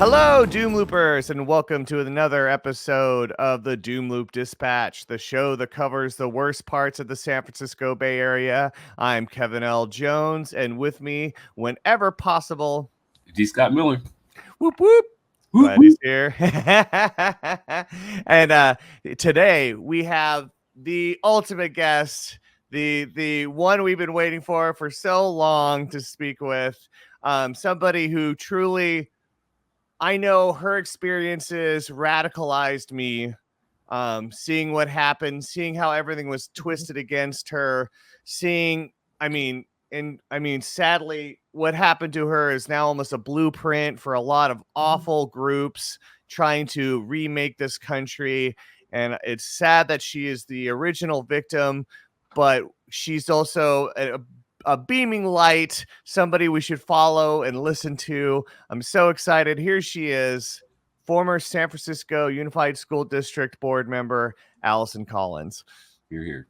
Hello, Doomloopers, and welcome to another episode of the Doomloop Dispatch, the show that covers the worst parts of the San Francisco Bay Area. I'm Kevin L. Jones, and with me, whenever possible, D. Scott Miller. whoop whoop. Whoop, Glad he's whoop. here. And today we have the ultimate guest, the one we've been waiting for so long to speak with, somebody who truly, I know her experiences radicalized me. Seeing what happened, seeing how everything was twisted against her, seeing, sadly, what happened to her is now almost a blueprint for a lot of awful groups trying to remake this country. And it's sad that she is the original victim, but she's also a beaming light, somebody we should follow and listen to. I'm so excited. Here she is, former San Francisco Unified School District board member, Alison Collins. You're here.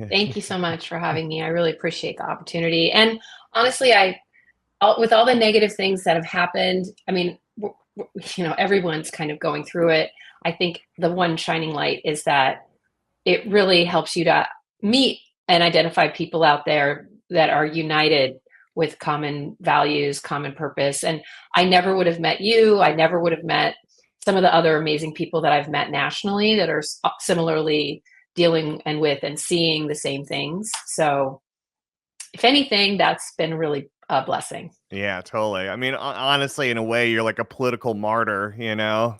Thank you so much for having me. I really appreciate the opportunity. And honestly, with all the negative things that have happened, I mean, everyone's kind of going through it. I think the one shining light is that it really helps you to meet and identify people out there that are united with common values, common purpose. And I never would have met you. I never would have met some of the other amazing people that I've met nationally that are similarly dealing and with and seeing the same things. So if anything, that's been really a blessing. Yeah, totally. I mean, honestly, in a way, you're like a political martyr,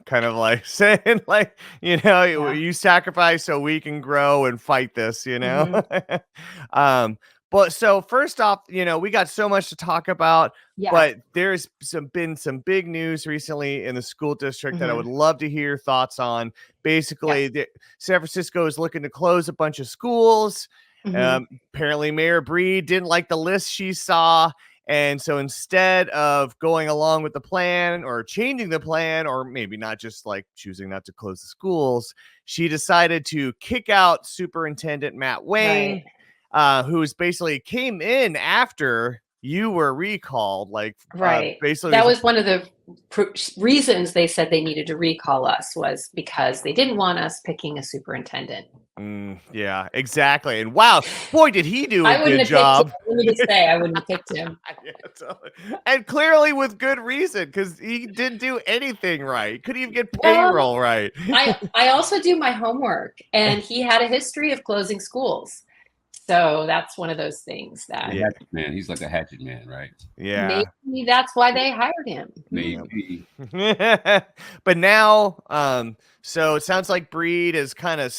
kind of like saying like, you sacrifice so we can grow and fight this, Mm-hmm. But so first off, we got so much to talk about, Yeah. but there's been some big news recently in the school district that I would love to hear your thoughts on. Basically, San Francisco is looking to close a bunch of schools. Apparently Mayor Breed didn't like the list she saw. And so instead of going along with the plan or changing the plan, or maybe not just like choosing not to close the schools, she decided to kick out Superintendent Matt Wayne, who's basically came in after you were recalled. Basically that was one of the reasons they said they needed to recall us, was because they didn't want us picking a superintendent. Yeah, exactly. And wow, boy, did he do a good job. Let me just say, I wouldn't have picked him. Yeah, totally. And clearly with good reason, because he didn't do anything right. Couldn't even get payroll right. I also do my homework, and he had a history of closing schools. So that's one of those things that man, he's like a hatchet man, right? Yeah. Maybe that's why they hired him. Maybe. But now, so it sounds like Breed has kind of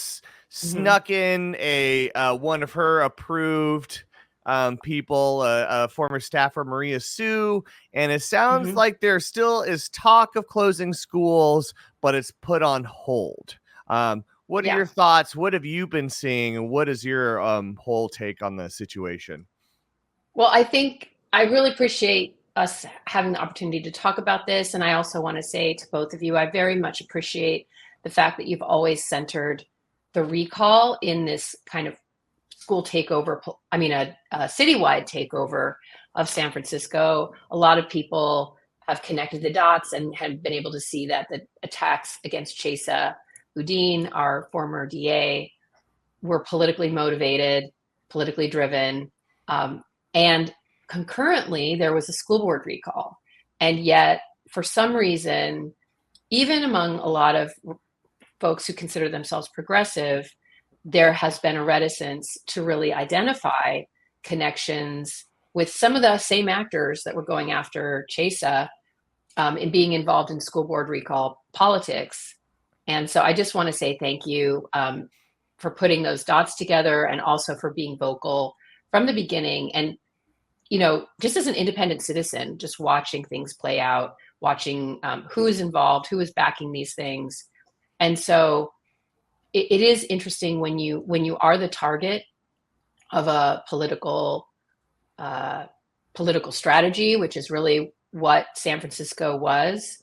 snuck in a one of her approved people, former staffer Maria Sue, and it sounds like there still is talk of closing schools, but it's put on hold. What are your thoughts? What have you been seeing, and what is your whole take on the situation? Well, I think I really appreciate us having the opportunity to talk about this, and I also want to say to both of you, I very much appreciate the fact that you've always centered the recall in this kind of school takeover, a citywide takeover of San Francisco. A lot of people have connected the dots and have been able to see that the attacks against Chesa Boudin, our former DA, were politically motivated, politically driven, and concurrently there was a school board recall. And yet, for some reason, even among a lot of folks who consider themselves progressive, there has been a reticence to really identify connections with some of the same actors that were going after Chesa in being involved in school board recall politics. And so I just want to say thank you for putting those dots together, and also for being vocal from the beginning. And, just as an independent citizen, just watching things play out, watching who is involved, who is backing these things. And so it is interesting when you are the target of a political strategy, which is really what San Francisco was.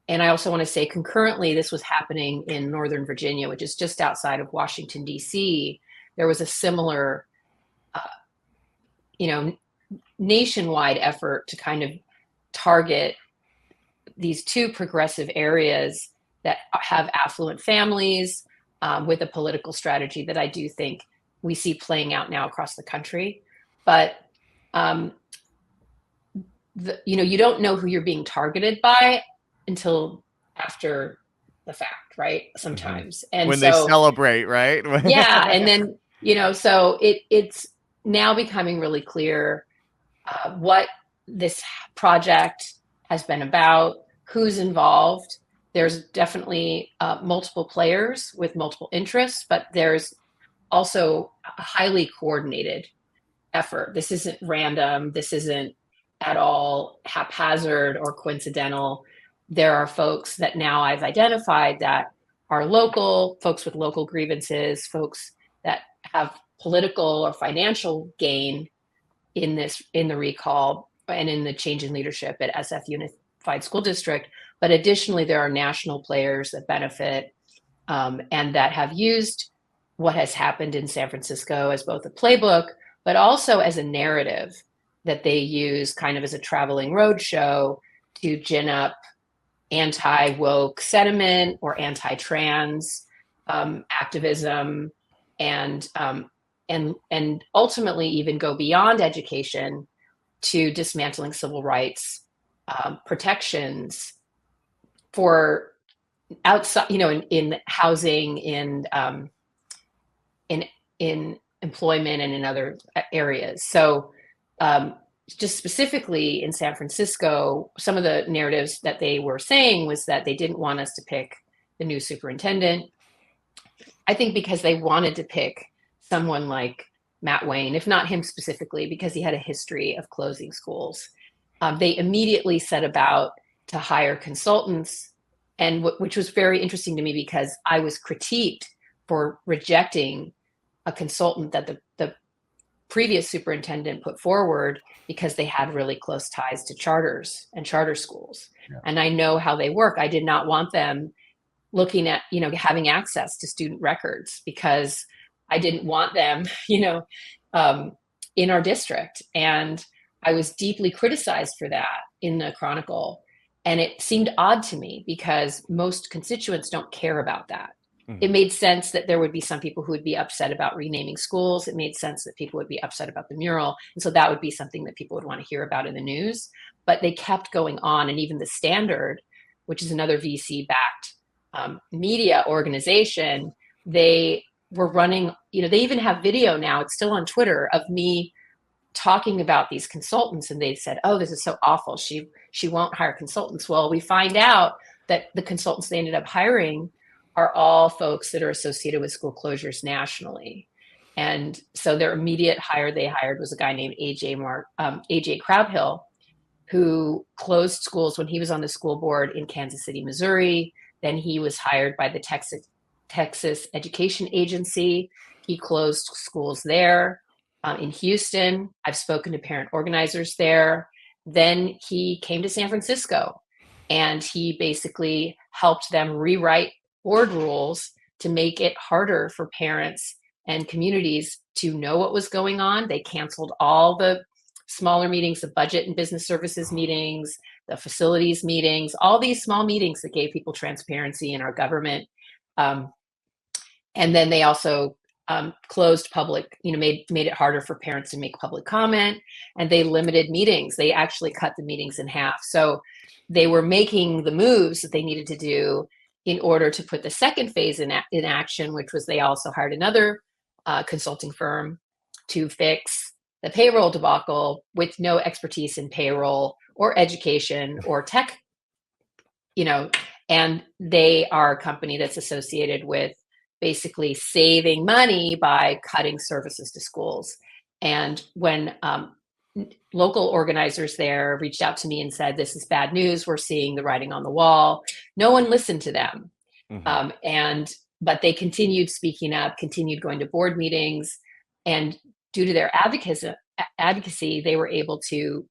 And I also want to say concurrently, this was happening in Northern Virginia, which is just outside of Washington, D.C. There was a similar, nationwide effort to kind of target these two progressive areas that have affluent families with a political strategy that I do think we see playing out now across the country. But you don't know who you're being targeted by until after the fact, right? Sometimes. And when they celebrate, right? Yeah. And then, so it's now becoming really clear what this project has been about, who's involved. There's definitely multiple players with multiple interests, but there's also a highly coordinated effort. This isn't random. This isn't at all haphazard or coincidental. There are folks that now I've identified that are local, folks with local grievances, folks that have political or financial gain in the recall and in the change in leadership at SF Unified School District. But additionally, there are national players that benefit and that have used what has happened in San Francisco as both a playbook, but also as a narrative that they use kind of as a traveling roadshow to gin up anti-woke sentiment or anti-trans activism, and ultimately even go beyond education to dismantling civil rights protections for outside, in housing, in employment, and in other areas. So just specifically in San Francisco, some of the narratives that they were saying was that they didn't want us to pick the new superintendent. I think because they wanted to pick someone like Matt Wayne, if not him specifically, because he had a history of closing schools. They immediately set about to hire consultants, and which was very interesting to me because I was critiqued for rejecting a consultant that the previous superintendent put forward because they had really close ties to charters and charter schools. Yeah. And I know how they work. I did not want them looking at, having access to student records because I didn't want them, in our district. And I was deeply criticized for that in the Chronicle. And it seemed odd to me because most constituents don't care about that. Mm-hmm. It made sense that there would be some people who would be upset about renaming schools. It made sense that people would be upset about the mural. And so that would be something that people would want to hear about in the news. But they kept going on. And even the Standard, which is another VC-backed media organization, they were running, they even have video now, it's still on Twitter, of me talking about these consultants. And they said, oh, this is so awful. She won't hire consultants. Well, we find out that the consultants they ended up hiring are all folks that are associated with school closures nationally. And so their immediate hire they hired was a guy named AJ Crabhill, who closed schools when he was on the school board in Kansas City, Missouri. Then he was hired by the Texas Education Agency. He closed schools there. In Houston, I've spoken to parent organizers there. Then he came to San Francisco and he basically helped them rewrite board rules to make it harder for parents and communities to know what was going on. They canceled all the smaller meetings, the budget and business services meetings, the facilities meetings, all these small meetings that gave people transparency in our government. And then they also closed public, made it harder for parents to make public comment, and they limited meetings. They actually cut the meetings in half. So they were making the moves that they needed to do in order to put the second phase in action, which was they also hired another consulting firm to fix the payroll debacle with no expertise in payroll or education or tech, and they are a company that's associated with basically saving money by cutting services to schools. And when local organizers there reached out to me and said, this is bad news, we're seeing the writing on the wall, no one listened to them. Mm-hmm. But they continued speaking up, continued going to board meetings, and due to their advocacy, they were able to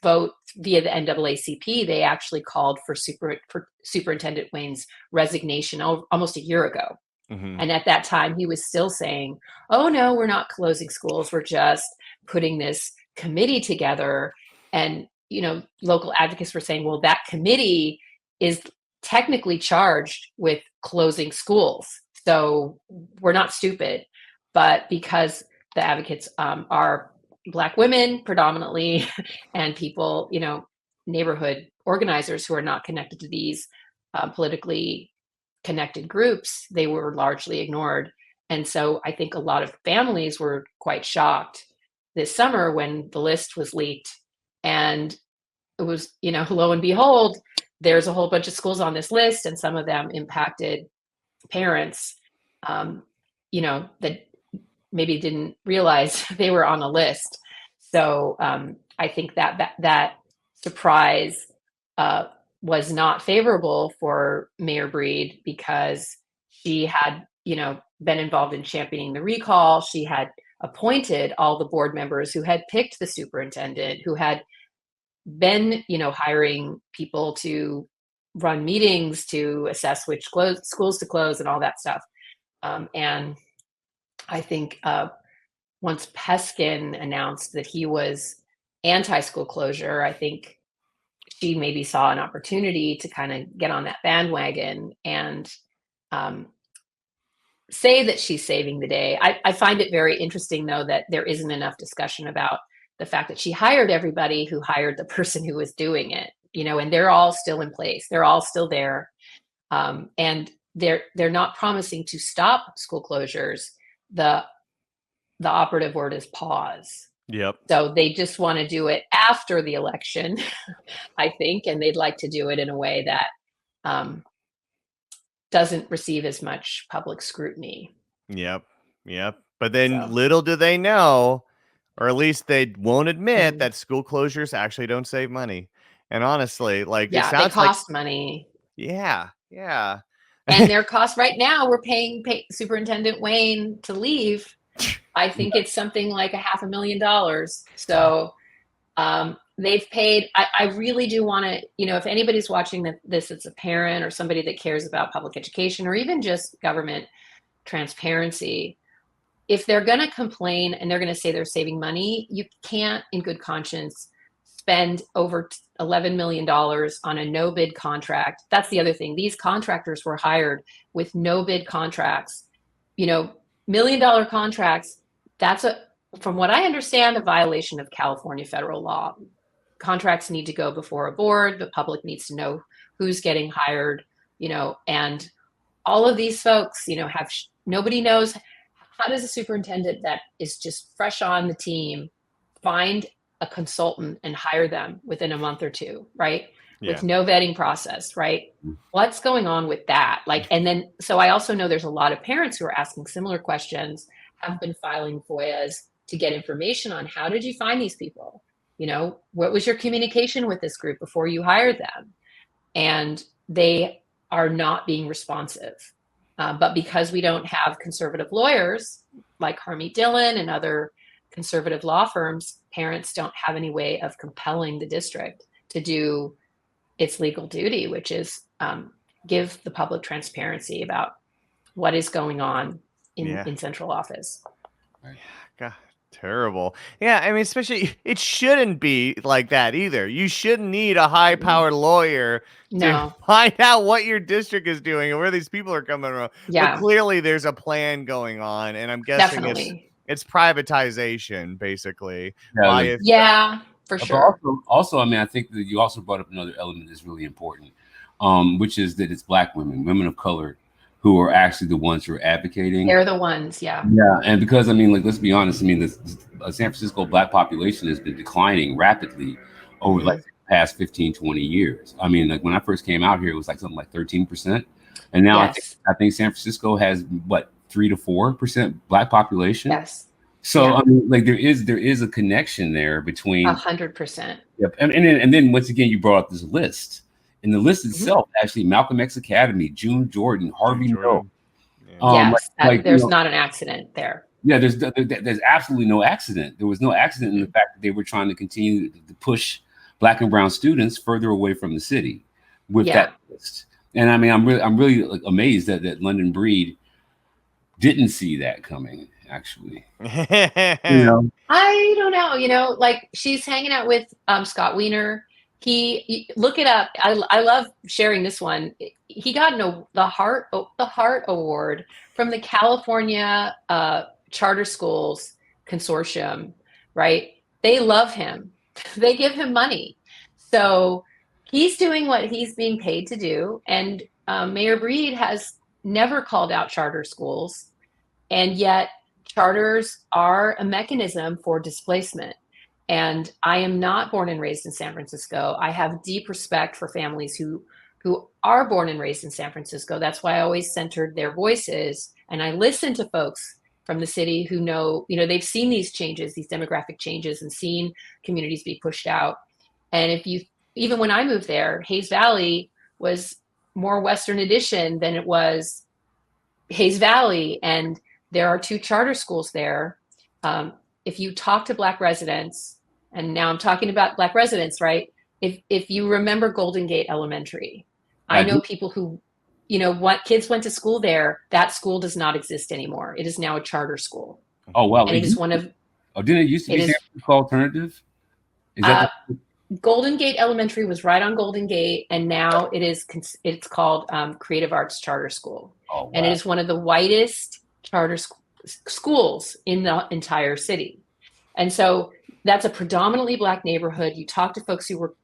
vote via the NAACP. They actually called for Superintendent Wayne's resignation almost a year ago. Mm-hmm. And at that time, he was still saying, oh, no, we're not closing schools. We're just putting this committee together. And local advocates were saying, well, that committee is technically charged with closing schools. So we're not stupid. But because the advocates are Black women predominantly and people, neighborhood organizers who are not connected to these politically connected groups, they were largely ignored. And so I think a lot of families were quite shocked this summer when the list was leaked. And it was, lo and behold, there's a whole bunch of schools on this list, and some of them impacted parents, that maybe didn't realize they were on a list. So I think that surprise was not favorable for Mayor Breed, because she had, been involved in championing the recall. She had appointed all the board members who had picked the superintendent, who had been, hiring people to run meetings to assess which schools to close and all that stuff. And I think once Peskin announced that he was anti-school closure, I think she maybe saw an opportunity to kind of get on that bandwagon and say that she's saving the day. I find it very interesting, though, that there isn't enough discussion about the fact that she hired everybody who hired the person who was doing it, and they're all still in place. They're all still there. And they're not promising to stop school closures. The operative word is pause. Yep. So they just want to do it after the election, I think, and they'd like to do it in a way that doesn't receive as much public scrutiny. Yep. But then little do they know, or at least they won't admit, that school closures actually don't save money. And honestly, it sounds they cost money. Yeah. And their cost right now, we're paying Superintendent Wayne to leave. I think it's something like $500,000. So they've paid. I really do want to, if anybody's watching this, it's a parent or somebody that cares about public education or even just government transparency. If they're going to complain and they're going to say they're saving money, you can't, in good conscience, spend over $11 million on a no bid contract. That's the other thing. These contractors were hired with no bid contracts, $1 million contracts. That's from what I understand, a violation of California federal law. Contracts need to go before a board. The public needs to know who's getting hired, and all of these folks, nobody knows. How does a superintendent that is just fresh on the team find a consultant and hire them within a month or two, right? Yeah. With no vetting process, right? What's going on with that? And then, so I also know there's a lot of parents who are asking similar questions, have been filing FOIAs to get information on how did you find these people? What was your communication with this group before you hired them? And they are not being responsive. But because we don't have conservative lawyers like Harmeet Dillon and other conservative law firms, parents don't have any way of compelling the district to do its legal duty, which is give the public transparency about what is going on in central office. God, terrible. Yeah, I mean, especially, it shouldn't be like that either. You shouldn't need a high-powered lawyer to find out what your district is doing and where these people are coming from. Yeah. But clearly there's a plan going on, and I'm guessing it's privatization, basically. Yeah, for sure. Also, I mean, I think that you also brought up another element that's really important, which is that it's Black women of color, who are actually the ones who are advocating. They're the ones, yeah. Yeah, and because, I mean, let's be honest, I mean, the San Francisco Black population has been declining rapidly over the past 15, 20 years. I mean, when I first came out here, it was something like 13%. And now I think San Francisco has, 3 to 4% Black population? Yes. So, I mean, there is a connection there between 100%. Yep. And then once again, you brought up this list. And the list itself, actually, Malcolm X Academy, June Jordan, Harvey Milk. Yes, there's not an accident there. Yeah, there's absolutely no accident. There was no accident in the fact that they were trying to continue to push Black and brown students further away from the city with that list. And I mean, I'm really amazed that London Breed didn't see that coming. actually. I don't know. Like she's hanging out with Scott Wiener. Look it up. I love sharing this one. He got the Heart Award from the California Charter Schools Consortium. Right? They love him. They give him money. So he's doing what he's being paid to do. And Mayor Breed has never called out charter schools, and yet charters are a mechanism for displacement. And I am not born and raised in San Francisco. I have deep respect for families who are born and raised in San Francisco. That's why I always centered their voices. And I listen to folks from the city who know, they've seen these changes, these demographic changes, and seen communities be pushed out. And even when I moved there, Hayes Valley was more Western Addition than it was Hayes Valley. And there are 2 charter schools there. If you talk to Black residents, and now I'm talking about Black residents, right? If you remember Golden Gate Elementary, I know people who, what kids went to school there. That school does not exist anymore. It is now a charter school. Oh, wow. And it is one of. Oh, didn't it used to be San Francisco Alternative? Is that Golden Gate Elementary was right on Golden Gate, and now it's called Creative Arts Charter School. Oh, wow. And it is one of the whitest charter schools in the entire city. And so that's a predominantly Black neighborhood. You talk to folks who were,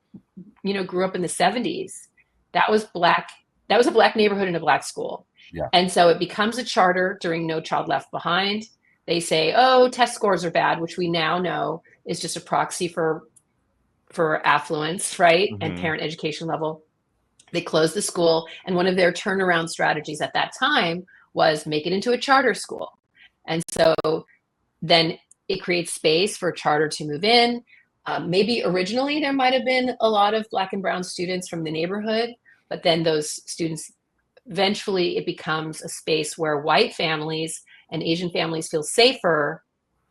grew up in the 70s. That was Black. That was a Black neighborhood and a Black school. Yeah. And so it becomes a charter during No Child Left Behind. They say, oh, test scores are bad, which we now know is just a proxy for affluence, right? Mm-hmm. And parent education level. They closed the school. And one of their turnaround strategies at that time was make it into a charter school. And so then it creates space for a charter to move in. Maybe originally there might have been a lot of Black and brown students from the neighborhood, but then those students, eventually it becomes a space where white families and Asian families feel safer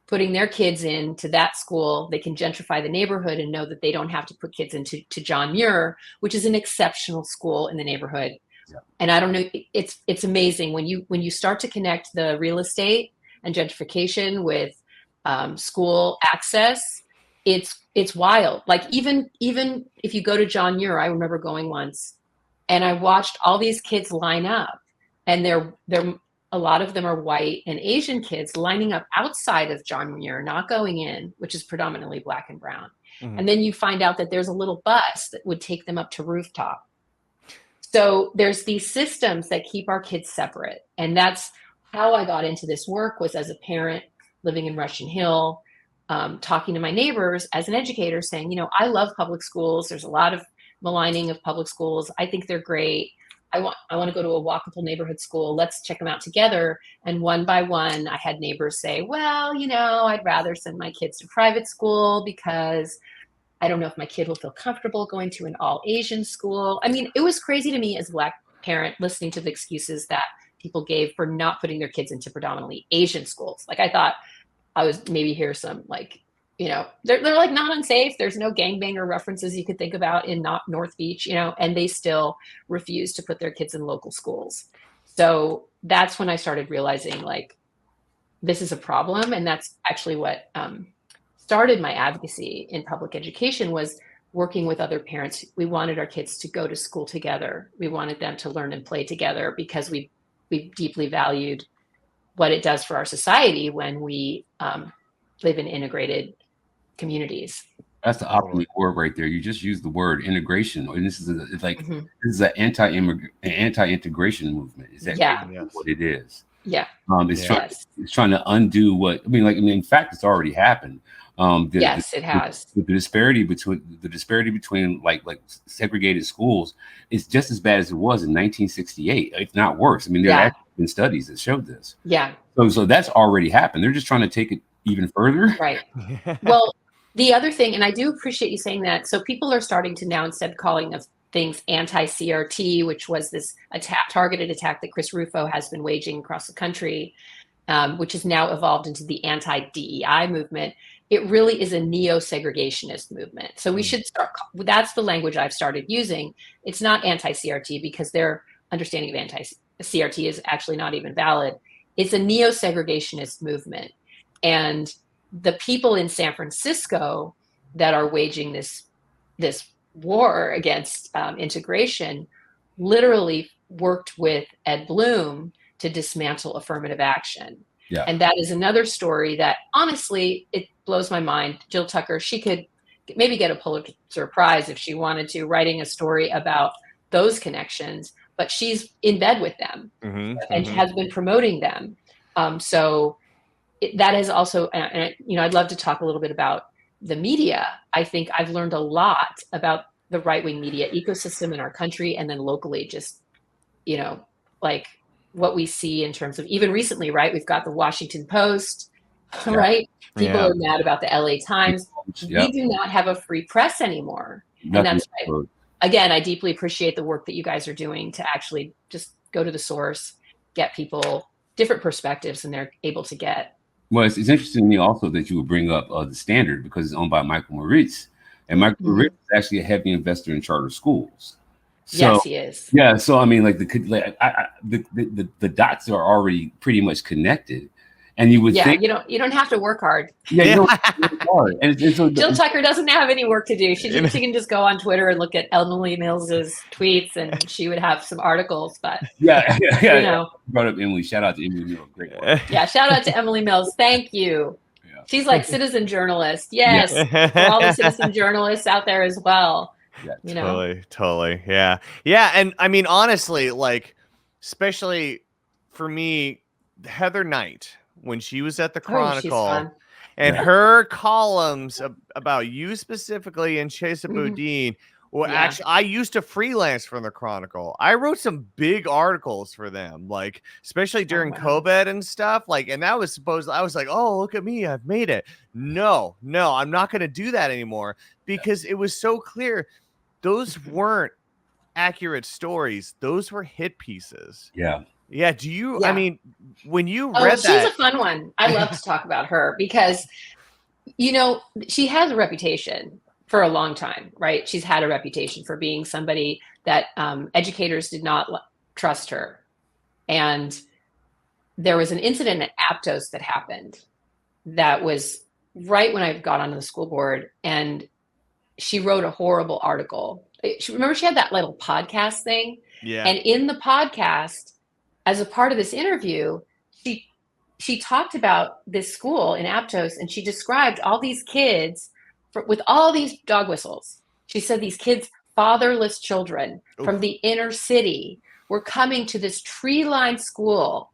putting their kids into that school. They can gentrify the neighborhood and know that they don't have to put kids into John Muir, which is an exceptional school in the neighborhood. Yeah. And I don't know, it's amazing when you start to connect the real estate and gentrification with school access. It's wild. Like even if you go to John Muir, I remember going once and I watched all these kids line up, and they're a lot of them are white and Asian kids lining up outside of John Muir, not going in, which is predominantly Black and brown. Mm-hmm. And then you find out that there's a little bus that would take them up to rooftop. So there's these systems that keep our kids separate. And that's how I got into this work, was as a parent living in Russian Hill, talking to my neighbors as an educator, saying, I love public schools. There's a lot of maligning of public schools. I think they're great. I want to go to a walkable neighborhood school. Let's check them out together. And one by one, I had neighbors say, well, I'd rather send my kids to private school because I don't know if my kid will feel comfortable going to an all Asian school. I mean, it was crazy to me as a Black parent listening to the excuses that people gave for not putting their kids into predominantly Asian schools. Like, I thought I was maybe hear some they're like not unsafe. There's no gangbanger references you could think about in North Beach, and they still refuse to put their kids in local schools. So that's when I started realizing this is a problem. And that's actually what started my advocacy in public education, was working with other parents. We wanted our kids to go to school together. We wanted them to learn and play together because we deeply valued what it does for our society when we live in integrated communities. That's the operative word right there. You just used the word integration, and this is this is an anti-integration movement. Is that what it is? Yeah. It's trying to undo what in fact, it's already happened. It has. The disparity between like segregated schools is just as bad as it was in 1968, if not worse. There have been studies that showed this. Yeah. So that's already happened. They're just trying to take it even further. Right. Well, the other thing, and I do appreciate you saying that. So people are starting to now, instead of calling of things anti-CRT, which was this targeted attack that Chris Rufo has been waging across the country, which has now evolved into the anti-DEI movement. It really is a neo-segregationist movement. So we should start, that's the language I've started using. It's not anti-CRT because their understanding of anti-CRT is actually not even valid. it's a neo-segregationist movement. And the people in San Francisco that are waging this war against integration literally worked with Ed Bloom to dismantle affirmative action. Yeah. And that is another story that, honestly, it blows my mind. Jill Tucker, she could maybe get a Pulitzer Prize if she wanted to, writing a story about those connections, but she's in bed with them and has been promoting them. So that is also, I'd love to talk a little bit about the media. I think I've learned a lot about the right-wing media ecosystem in our country, and then locally, just, like what we see in terms of, even recently, right? We've got the Washington Post, right? People are mad about the LA Times. We do not have a free press anymore. And that's right. Again, I deeply appreciate the work that you guys are doing to actually just go to the source, get people different perspectives than they're able to get. Well, it's interesting to me also that you would bring up the Standard, because it's owned by Michael Moritz. And Michael Moritz is actually a heavy investor in charter schools. So, yes, he is. Yeah. So, I mean, like the dots are already pretty much connected. And you would think, you don't have to work hard. Yeah, you don't have to work hard. And so Jill Tucker doesn't have any work to do. She can just go on Twitter and look at Emily Mills's tweets, and she would have some articles. But brought up Emily. Shout out to Emily Mills. Great work. Yeah, shout out to Emily Mills. Thank you. Yeah. She's like citizen journalist. Yes, for all the citizen journalists out there as well. Yeah, totally. Yeah. And I mean, honestly, like, especially for me, Heather Knight, when she was at the Chronicle, and her columns about you specifically and Chesa Boudin, well, actually, I used to freelance for the Chronicle. I wrote some big articles for them, like, especially during COVID and stuff. Like, and that was supposed, I was like, oh, look at me, I've made it. No, I'm not going to do that anymore, because it was so clear. Those weren't accurate stories. Those were hit pieces. Yeah. Do you, I mean, when you read that. She's a fun one. I love to talk about her because, she has a reputation for a long time, right? She's had a reputation for being somebody that educators did not trust her. And there was an incident at Aptos that happened that was right when I got onto the school board, and she wrote a horrible article. Remember, she had that little podcast thing? Yeah. And in the podcast, as a part of this interview, she talked about this school in Aptos, and she described all these kids with all these dog whistles. She said these kids, fatherless children from the inner city, were coming to this tree-lined school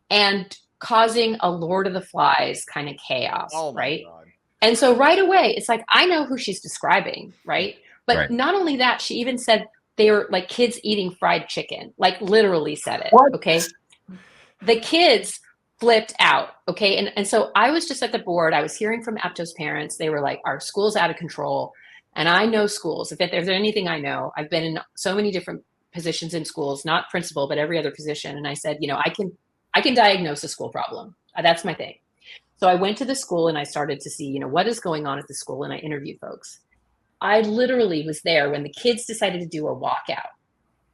and causing a Lord of the Flies kind of chaos, right? God. And so right away, it's like, I know who she's describing, right? But not only that, she even said they were like kids eating fried chicken, like literally said it. What? Okay. The kids flipped out. Okay. And so I was just at the board. I was hearing from Aptos parents. They were like, our school's out of control. And I know schools. If there's anything I know, I've been in so many different positions in schools, not principal, but every other position. And I said, I can diagnose a school problem. That's my thing. So I went to the school and I started to see, what is going on at the school. And I interviewed folks. I literally was there when the kids decided to do a walkout,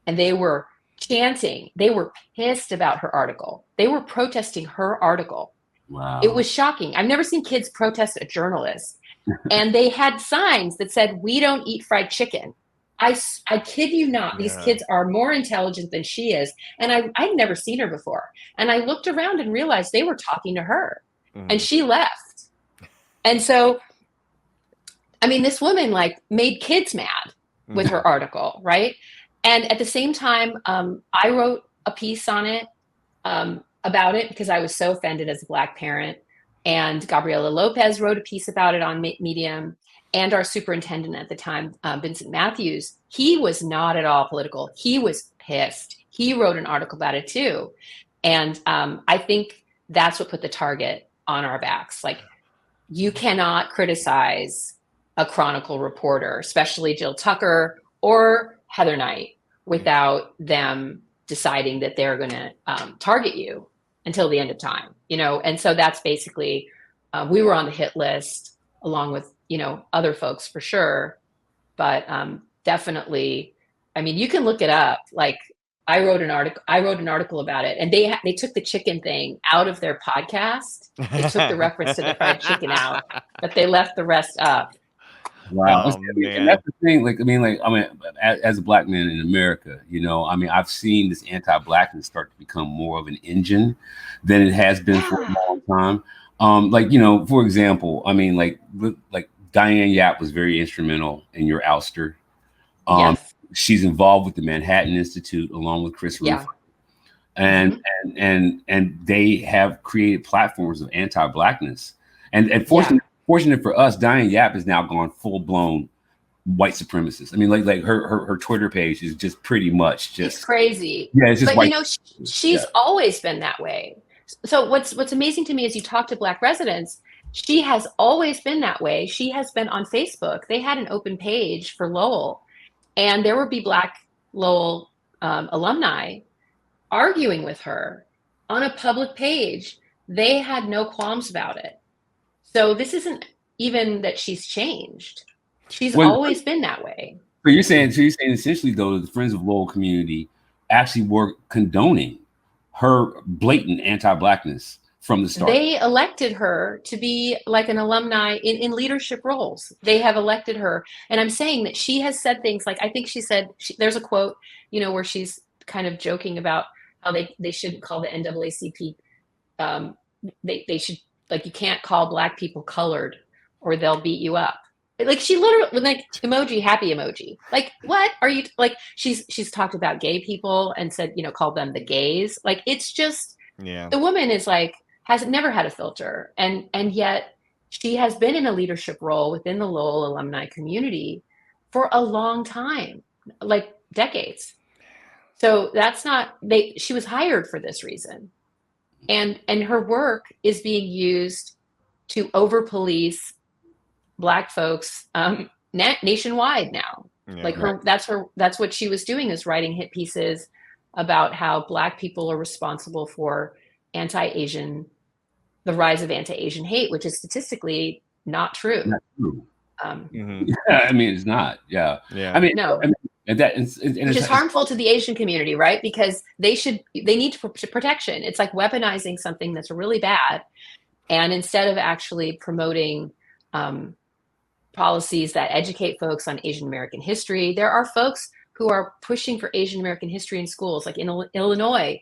and they were chanting. They were pissed about her article. They were protesting her article. Wow. It was shocking. I've never seen kids protest a journalist. And they had signs that said, "We don't eat fried chicken." I kid you not. These kids are more intelligent than she is. And I'd never seen her before. And I looked around and realized they were talking to her. And she left. And so, I mean, this woman made kids mad with her article, right? And at the same time, I wrote a piece on it, about it, because I was so offended as a Black parent. And Gabriela Lopez wrote a piece about it on Medium. And our superintendent at the time, Vincent Matthews, he was not at all political. He was pissed. He wrote an article about it too. And I think that's what put the target on our backs. Like, you cannot criticize a Chronicle reporter, especially Jill Tucker or Heather Knight, without them deciding that they're going to target you until the end of time, And so that's basically, we were on the hit list along with, other folks for sure. But definitely, I mean, you can look it up. Like, I wrote an article about it, and they took the chicken thing out of their podcast. They took the reference to the fried chicken out, but they left the rest up. Wow. Oh, And that's the thing. As a black man in America, I've seen this anti-blackness start to become more of an engine than it has been for a long time. For example, like Diane Yap was very instrumental in your ouster. Yes. She's involved with the Manhattan Institute along with Chris Rufo. And they have created platforms of anti-blackness. And fortunate for us, Diane Yap has now gone full-blown white supremacist. I mean, like her Twitter page is just pretty much just it's crazy. Yeah, it's just but she's always been that way. So what's amazing to me is you talk to Black residents, she has always been that way. She has been on Facebook. They had an open page for Lowell, and there would be Black Lowell alumni arguing with her on a public page. They had no qualms about it. So this isn't even that she's changed. She's always been that way. So you're saying essentially, though, the Friends of Lowell community actually were condoning her blatant anti-blackness from the start. They elected her to be like an alumni in leadership roles. They have elected her. And I'm saying that she has said things like, I think she said, there's a quote, where she's kind of joking about how they shouldn't call the NAACP. They should, like, you can't call Black people colored or they'll beat you up. Like, she literally, like, emoji, happy emoji. Like, what are you, like, she's talked about gay people and said, called them the gays. Like, it's just, the woman is like, has never had a filter. And yet she has been in a leadership role within the Lowell alumni community for a long time, like decades. So that's not, she was hired for this reason. And her work is being used to over-police Black folks nationwide now. That's what she was doing, is writing hit pieces about how Black people are responsible for the rise of anti-Asian hate, which is statistically not true. Not true. I mean, it's not. Yeah. I mean, no. And which is harmful to the Asian community, right? Because they need protection. It's like weaponizing something that's really bad, and instead of actually promoting policies that educate folks on Asian American history, there are folks who are pushing for Asian American history in schools, like in Illinois.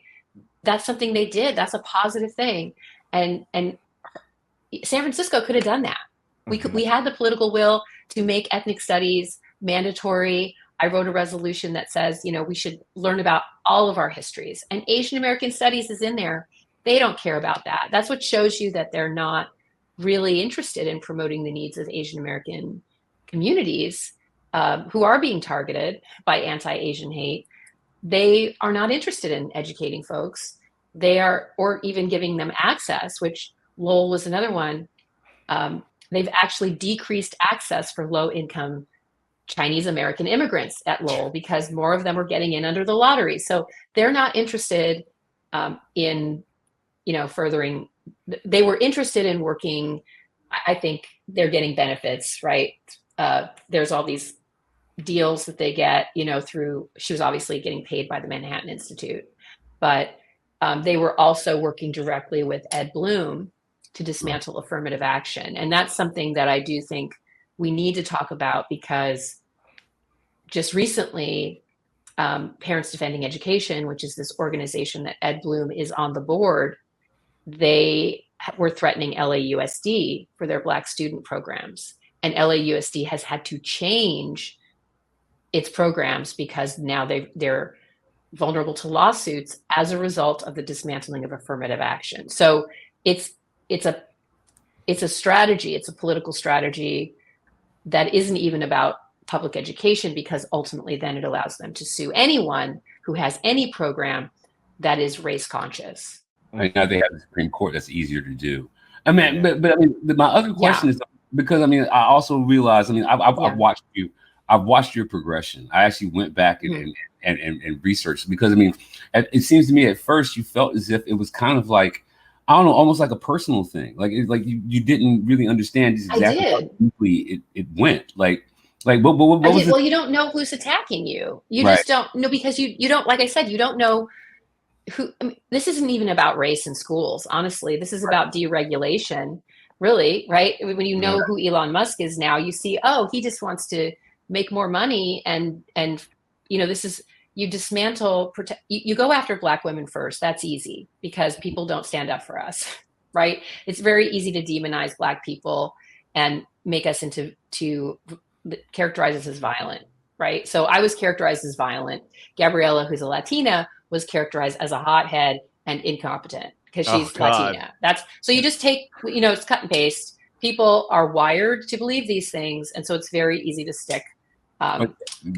That's something they did. That's a positive thing, and San Francisco could have done that. We had the political will to make ethnic studies mandatory. I wrote a resolution that says, we should learn about all of our histories, and Asian American studies is in there. They don't care about that. That's what shows you that they're not really interested in promoting the needs of Asian American communities who are being targeted by anti-Asian hate. They are not interested in educating folks. Or even giving them access, which Lowell was another one. They've actually decreased access for low-income Chinese American immigrants at Lowell because more of them were getting in under the lottery. So they're not interested in, furthering. They were interested in working. I think they're getting benefits, right? There's all these deals that they get, through. She was obviously getting paid by the Manhattan Institute, but they were also working directly with Ed Bloom to dismantle affirmative action. And that's something that I do think we need to talk about, because just recently, Parents Defending Education, which is this organization that Ed Bloom is on the board, they were threatening LAUSD for their Black student programs. And LAUSD has had to change its programs because now they're vulnerable to lawsuits as a result of the dismantling of affirmative action. So it's a strategy, it's a political strategy that isn't even about public education, because ultimately then it allows them to sue anyone who has any program that is race conscious. Right now they have the Supreme Court. That's easier to do. I mean, but I mean, my other question is, because I also realized, I've watched you. I've watched your progression. I actually went back and researched, because it seems to me at first you felt as if it was kind of like, I don't know, almost like a personal thing. Like you didn't really understand exactly how deeply it went. Like Like, what was it? Well, you don't know who's attacking you. You Right. just don't know, because you don't, like I said, you don't know who. I mean, this isn't even about race in schools. Honestly, this is about deregulation, really, right? When you know who Elon Musk is now, you see, oh, he just wants to make more money, and this is, you dismantle, protect, you go after Black women first. That's easy because people don't stand up for us, right? It's very easy to demonize Black people and make us into characterize us as violent, right? So I was characterized as violent. Gabriella, who's a Latina, was characterized as a hothead and incompetent because she's Latina. That's, so you just take, it's cut and paste. People are wired to believe these things, and so it's very easy to stick kind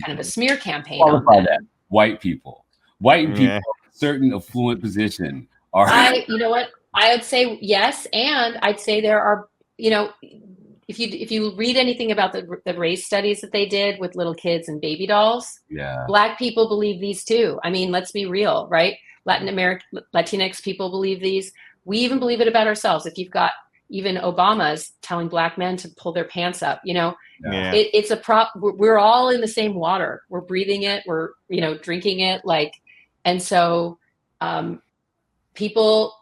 of a smear campaign on them. That. White people in a certain affluent position are. You know what? I would say yes, and I'd say there are, if you read anything about the race studies that they did with little kids and baby dolls, Black people believe these too. I mean, let's be real, right? Latinx people believe these. We even believe it about ourselves. If you've got even Obama's telling Black men to pull their pants up, it's a we're all in the same water. We're breathing it. We're, drinking it. And so people,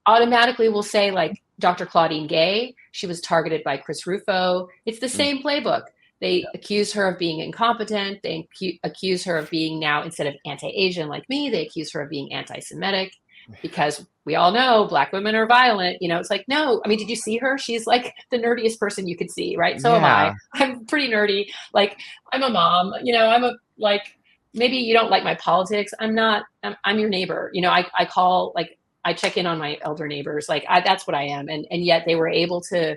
automatically will say, like, Dr. Claudine Gay, she was targeted by Chris Rufo. It's the same playbook. They accuse her of being incompetent. They accuse her of being, now, instead of anti-Asian like me, they accuse her of being anti-Semitic, because we all know Black women are violent. It's like, no, I mean, did you see her? She's like the nerdiest person you could see, right? So am I. I'm pretty nerdy. Like, I'm a mom, I'm a, like, maybe you don't like my politics. I'm not, I'm your neighbor. I call, like, I check in on my elder neighbors. Like, that's what I am. And yet they were able to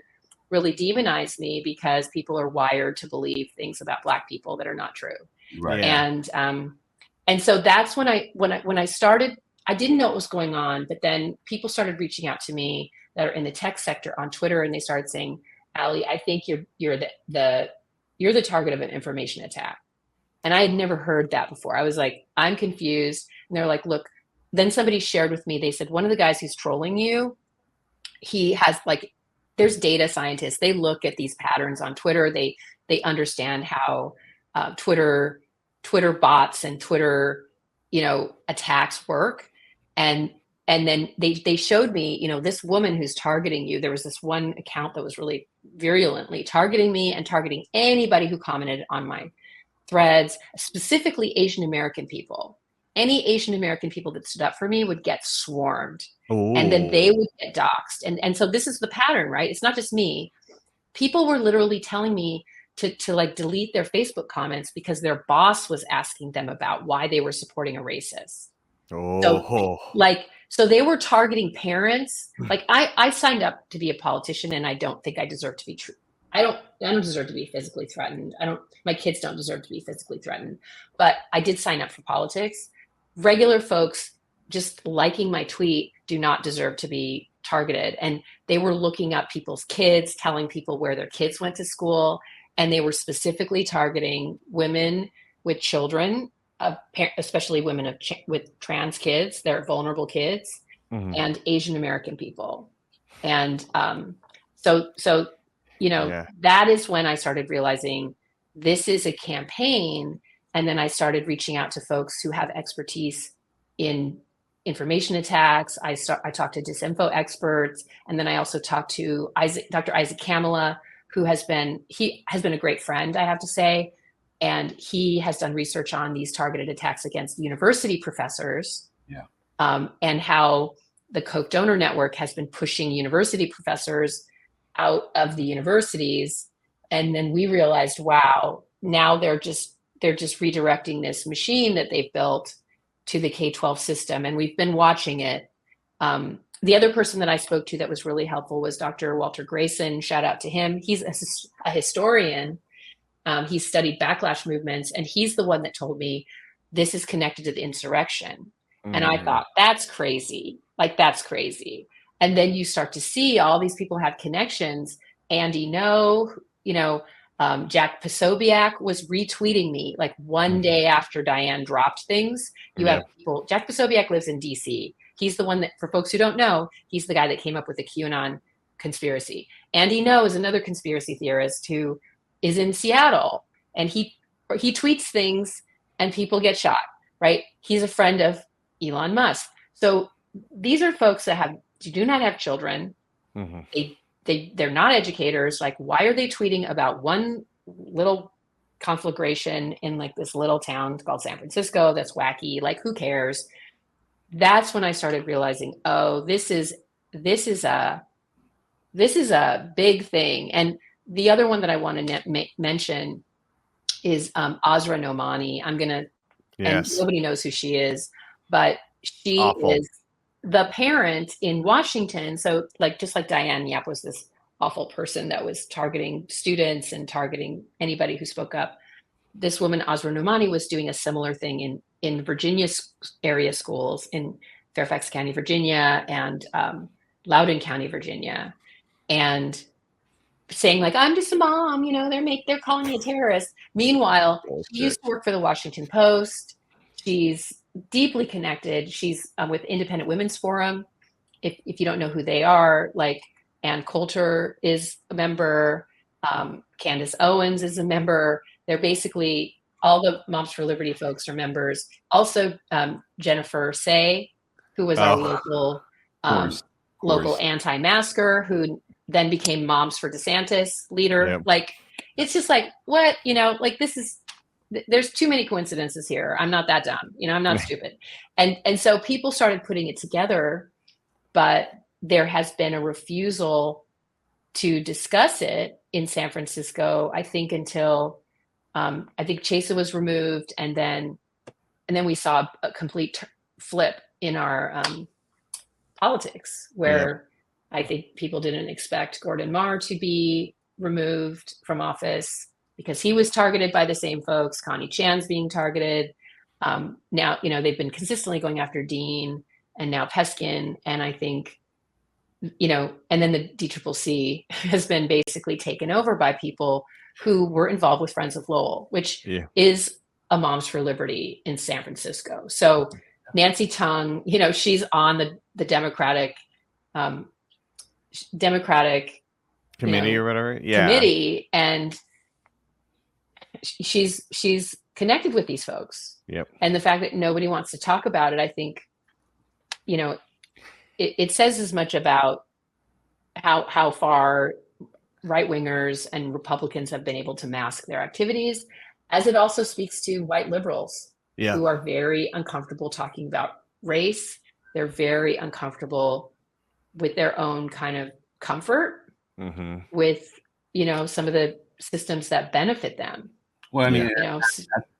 really demonize me because people are wired to believe things about Black people that are not true. Right. And so that's when I started, I didn't know what was going on, but then people started reaching out to me that are in the tech sector on Twitter, and they started saying, "Ali, I think you're the target of an information attack." And I had never heard that before. I was like, I'm confused. And they're like, look, then somebody shared with me, they said, one of the guys who's trolling you, he has, like, there's data scientists. They look at these patterns on Twitter. They understand how Twitter bots and Twitter, attacks work. And then they showed me, this woman who's targeting you. There was this one account that was really virulently targeting me and targeting anybody who commented on my threads, specifically Asian American people. Any Asian American people that stood up for me would get swarmed. Ooh. And then they would get doxxed. And so this is the pattern, right? It's not just me. People were literally telling me to like delete their Facebook comments because their boss was asking them about why they were supporting a racist. Oh. So they were targeting parents. Like, I signed up to be a politician, and I don't think I deserve to be true. I don't deserve to be physically threatened. My kids don't deserve to be physically threatened, but I did sign up for politics. Regular folks just liking my tweet do not deserve to be targeted. And they were looking up people's kids, telling people where their kids went to school. And they were specifically targeting women with children, especially women with trans kids, they're vulnerable kids, and Asian American people. And so that is when I started realizing this is a campaign. And then I started reaching out to folks who have expertise in information attacks. I talked to disinfo experts. And then I also talked to Dr. Isaac Kamala, who has been a great friend, I have to say. And he has done research on these targeted attacks against university professors. Yeah. And how the Koch donor network has been pushing university professors out of the universities. And then we realized, wow, now they're just redirecting this machine that they've built to the K-12 system. And we've been watching it. The other person that I spoke to that was really helpful was Dr. Walter Grayson. Shout out to him. He's a historian. He's studied backlash movements, and he's the one that told me this is connected to the insurrection. And I thought, that's crazy. Like, that's crazy. And then you start to see all these people have connections. Andy Jack Posobiec was retweeting me like one day after Diane dropped things. You have people, Jack Posobiec lives in DC. He's the one that, for folks who don't know, he's the guy that came up with the QAnon conspiracy. Andy Ngo is another conspiracy theorist who is in Seattle, and he tweets things and people get shot, right? He's a friend of Elon Musk. So these are folks that do not have children. They're not educators. Like, why are they tweeting about one little conflagration in like this little town called San Francisco that's wacky? Like, who cares? That's when I started realizing, oh, this is a big thing. And the other one that I want to mention is Azra Nomani. And nobody knows who she is, but she is the parent in Washington. So like, just like Diane Yap was this awful person that was targeting students and targeting anybody who spoke up. This woman, Azra Nomani, was doing a similar thing in Virginia area schools in Fairfax County, Virginia, and Loudoun County, Virginia, and saying like, I'm just a mom, they're calling me a terrorist. Meanwhile, she used to work for the Washington Post. She's deeply connected. She's with Independent Women's Forum. If you don't know who they are, like Ann Coulter is a member, Candace Owens is a member. They're basically all the Moms for Liberty folks are members. Also, Jennifer Say, who was our local anti-masker, who then became Moms for DeSantis leader. Yep. Like, it's just like, what, like there's too many coincidences here. I'm not that dumb. I'm not stupid. And so people started putting it together, but there has been a refusal to discuss it in San Francisco, I think, until I think Chesa was removed. And then we saw a complete flip in our politics, where I think people didn't expect Gordon Marr to be removed from office because he was targeted by the same folks. Connie Chan's being targeted. Now, they've been consistently going after Dean and now Peskin. And I think, and then the DCCC has been basically taken over by people who were involved with Friends of Lowell, which is a Moms for Liberty in San Francisco. So Nancy Tung, she's on the Democratic committee or whatever. Committee, and she's connected with these folks. Yep. And the fact that nobody wants to talk about it, I think, it says as much about how far right-wingers and Republicans have been able to mask their activities, as it also speaks to white liberals who are very uncomfortable talking about race. They're very uncomfortable with their own kind of comfort with, some of the systems that benefit them. Well, I mean,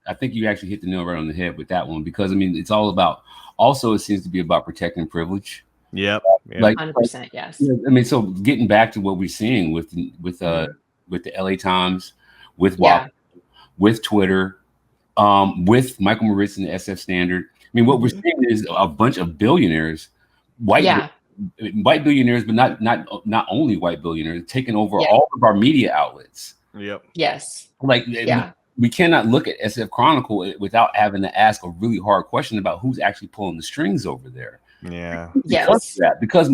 I think you actually hit the nail right on the head with that one, because, it's all about, also, it seems to be about protecting privilege. Yep. Like 100%, yes. So getting back to what we're seeing with the LA Times, with WAP, with Twitter, with Michael Moritz and the SF Standard. What we're seeing is a bunch of billionaires, white billionaires, but not only white billionaires, taking over all of our media outlets. Yep. Yes. We cannot look at SF Chronicle without having to ask a really hard question about who's actually pulling the strings over there. Yeah. Because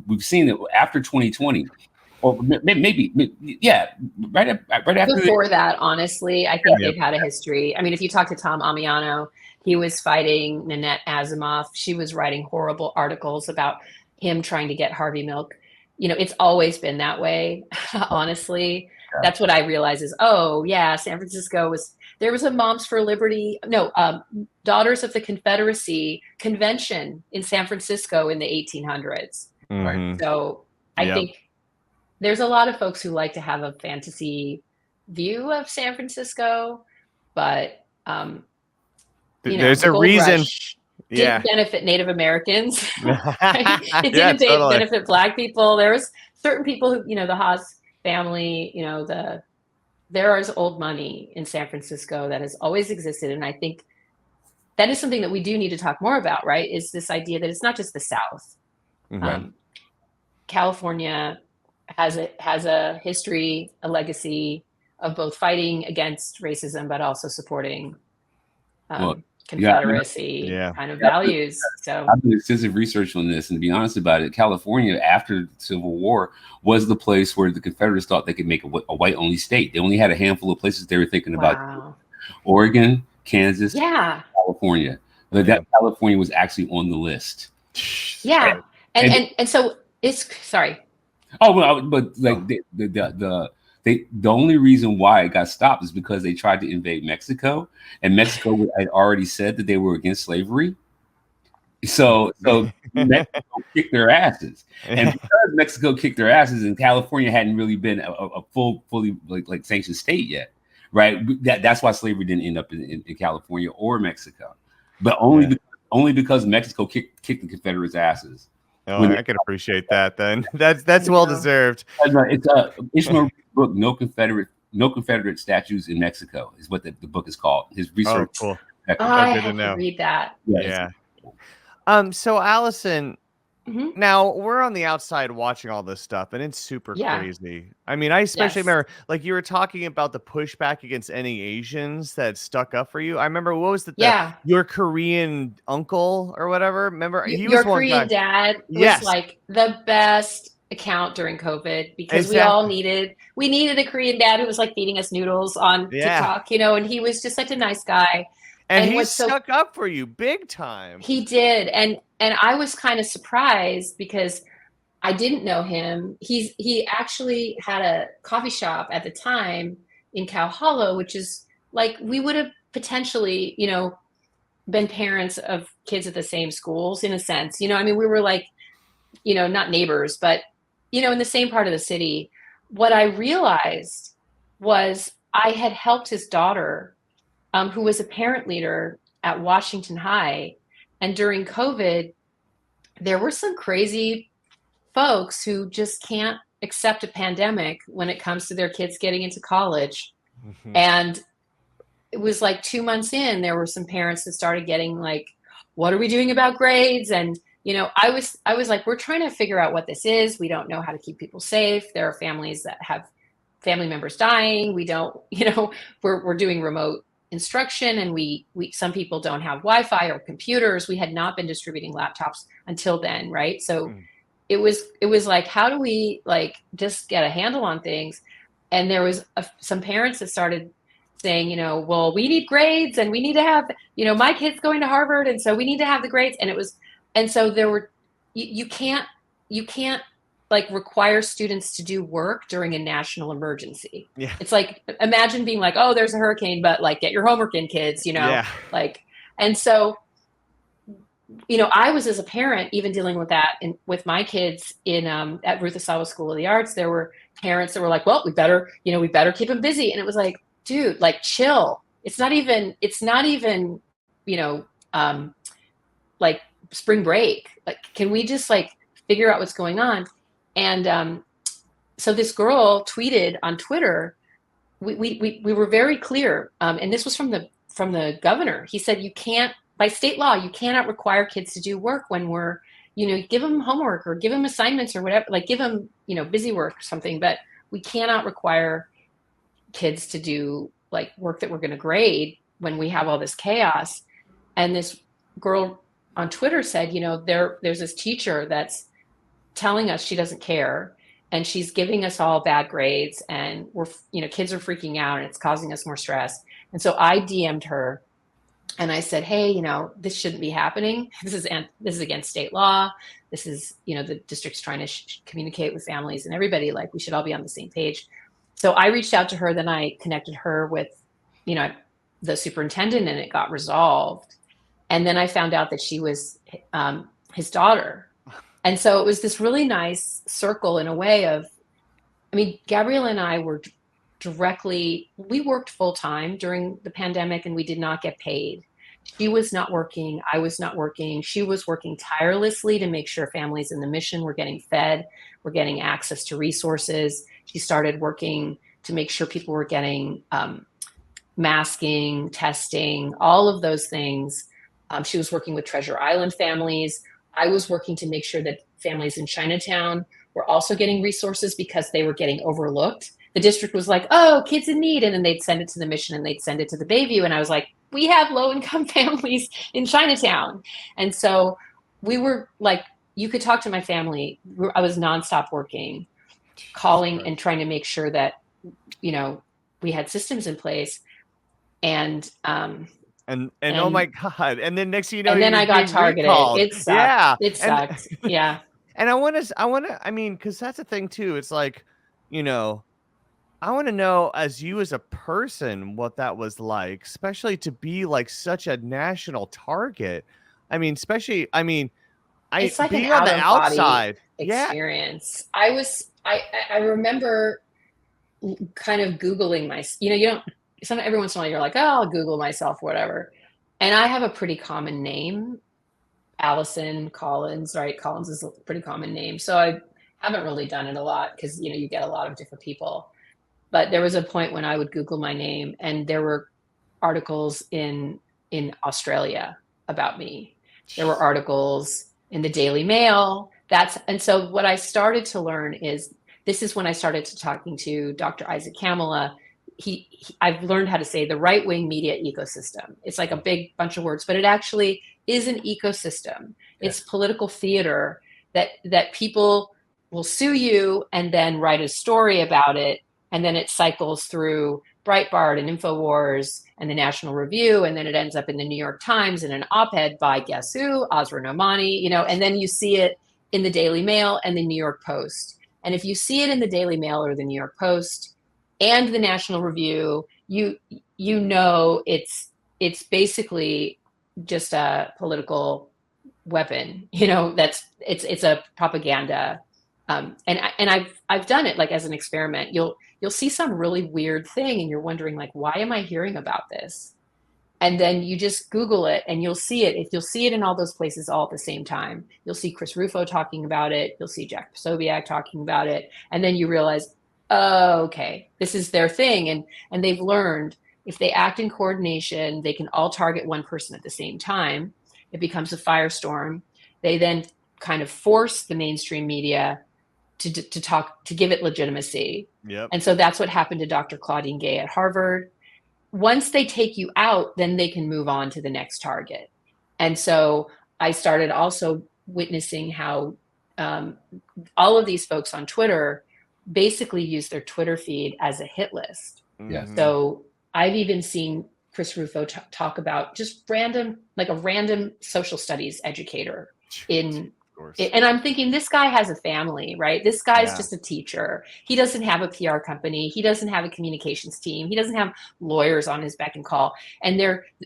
we've seen that after 2020, or maybe right after. Before that, honestly, I think they've had a history. If you talk to Tom Amiano, he was fighting Nanette Asimov. She was writing horrible articles about him trying to get Harvey Milk. It's always been that way, honestly. Yeah. That's what I realize is, San Francisco there was a Moms for Liberty, Daughters of the Confederacy convention in San Francisco in the 1800s. Right? So I think there's a lot of folks who like to have a fantasy view of San Francisco, but there's a reason. Didn't benefit Native Americans. It didn't benefit Black people. There was certain people who, the Haas family, there is old money in San Francisco that has always existed. And I think that is something that we do need to talk more about, right? Is this idea that it's not just the South. California has a history, a legacy of both fighting against racism, but also supporting Confederacy kind of values. So I've done extensive research on this, and to be honest about it, California after the Civil War was the place where the Confederates thought they could make a white-only state. They only had a handful of places they were thinking about: Oregon, Kansas, California. But that California was actually on the list. Yeah, and so it's sorry. Oh well, but like the only reason why it got stopped is because they tried to invade Mexico, and Mexico had already said that they were against slavery. So Mexico kicked their asses, and because Mexico kicked their asses, and California hadn't really been a fully like sanctioned state yet, right? That's why slavery didn't end up in California or Mexico, but only because Mexico kicked the Confederates' asses. Oh, I can appreciate that. Then that's well deserved. It's Ishmael book, No Confederate Statues in Mexico is what the book is called. His research. Oh, cool. I have to read that. Yeah. So Alison, now we're on the outside watching all this stuff, and it's super crazy. I mean, I especially remember, like, you were talking about the pushback against any Asians that stuck up for you. I remember, what was your Korean uncle or whatever? Remember, your Korean dad was like the best account during COVID, because we needed a Korean dad who was like feeding us noodles on TikTok, and he was just such a nice guy. And he stuck up for you big time. He did. And I was kind of surprised because I didn't know him. He actually had a coffee shop at the time in Cow Hollow, which is like, we would have potentially, been parents of kids at the same schools in a sense. I mean, we were like, not neighbors, but, in the same part of the city. What I realized was I had helped his daughter, who was a parent leader at Washington High. And during COVID, there were some crazy folks who just can't accept a pandemic when it comes to their kids getting into college. And it was like 2 months in, there were some parents that started getting like, what are we doing about grades? And, I was like, we're trying to figure out what this is. We don't know how to keep people safe. There are families that have family members dying. We don't, we're doing remote instruction, and we some people don't have Wi-Fi or computers. We had not been distributing laptops until then, right? So it was like, how do we like just get a handle on things? And there was some parents that started saying, well, we need grades, and we need to have, my kid's going to Harvard, and so we need to have the grades. And so there were, you can't like require students to do work during a national emergency. Yeah. It's like, imagine being like, oh, there's a hurricane, but like, get your homework in, kids, like, and so, I was, as a parent, even dealing with that with my kids at Ruth Asawa School of the Arts. There were parents that were like, well, we better keep them busy. And it was like, dude, like, chill. It's not even, like spring break. Like, can we just like figure out what's going on? And so this girl tweeted on Twitter. We were very clear, and this was from the governor. He said, you can't, by state law, you cannot require kids to do work when we're, give them homework or give them assignments or whatever, like give them, busy work or something. But we cannot require kids to do like work that we're going to grade when we have all this chaos. And this girl on Twitter said, there's this teacher that's telling us she doesn't care, and she's giving us all bad grades, and we're, kids are freaking out, and it's causing us more stress. And so I DM'd her, and I said, hey, this shouldn't be happening. This is against state law. This is, the district's trying to communicate with families and everybody. Like, we should all be on the same page. So I reached out to her. Then I connected her with, the superintendent, and it got resolved. And then I found out that she was his daughter. And so it was this really nice circle in a way of, Gabrielle and I were we worked full time during the pandemic, and we did not get paid. She was not working. I was not working. She was working tirelessly to make sure families in the mission were getting fed, were getting access to resources. She started working to make sure people were getting masking, testing, all of those things. She was working with Treasure Island families. I was working to make sure that families in Chinatown were also getting resources because they were getting overlooked. The district was like, oh, kids in need. And then they'd send it to the mission, and they'd send it to the Bayview. And I was like, we have low income families in Chinatown. And so we were like, you could talk to my family. I was nonstop working, calling and trying to make sure that, you know, we had systems in place. And oh my God. And then next thing you know, and then I got targeted. Recalled. It sucked. Yeah. It sucked. Yeah. And I want to, I mean, because that's the thing too. It's like, you know, I want to know as you as a person what that was like, especially to be like such a national target. I mean, especially, I mean, it's like being an on the outside experience. Yeah. I remember kind of Googling every once in a while you're like, oh, I'll Google myself, whatever. And I have a pretty common name, Alison Collins, right? Collins is a pretty common name. So I haven't really done it a lot because, you know, you get a lot of different people. But there was a point when I would Google my name and there were articles in Australia about me. There were articles in the Daily Mail. And so what I started to learn is, this is when I started talking to Dr. Isaac Kamala. I've learned how to say the right-wing media ecosystem. It's like a big bunch of words, but it actually is an ecosystem. Yeah. It's political theater that people will sue you and then write a story about it. And then it cycles through Breitbart and InfoWars and the National Review. And then it ends up in the New York Times in an op-ed by guess who? Azra Nomani, you know, and then you see it in the Daily Mail and the New York Post. And if you see it in the Daily Mail or the New York Post and the National Review, you know it's basically just a political weapon. You know, it's a propaganda. And I've done it like as an experiment. You'll see some really weird thing and you're wondering like, why am I hearing about this? And then you just Google it and you'll see it. If you'll see it in all those places all at the same time, you'll see Chris Rufo talking about it. You'll see Jack Posobiec talking about it. And then you realize, oh, okay, this is their thing. And they've learned if they act in coordination, they can all target one person at the same time. It becomes a firestorm. They then kind of force the mainstream media to give it legitimacy. Yep. And so that's what happened to Dr. Claudine Gay at Harvard. Once they take you out, then they can move on to the next target. And so I started also witnessing how all of these folks on Twitter basically use their Twitter feed as a hit list. Yes. So I've even seen Chris Rufo talk about just a random social studies educator and I'm thinking, this guy has a family, right? This guy's just a teacher. He doesn't have a PR company. He doesn't have a communications team. He doesn't have lawyers on his beck and call. And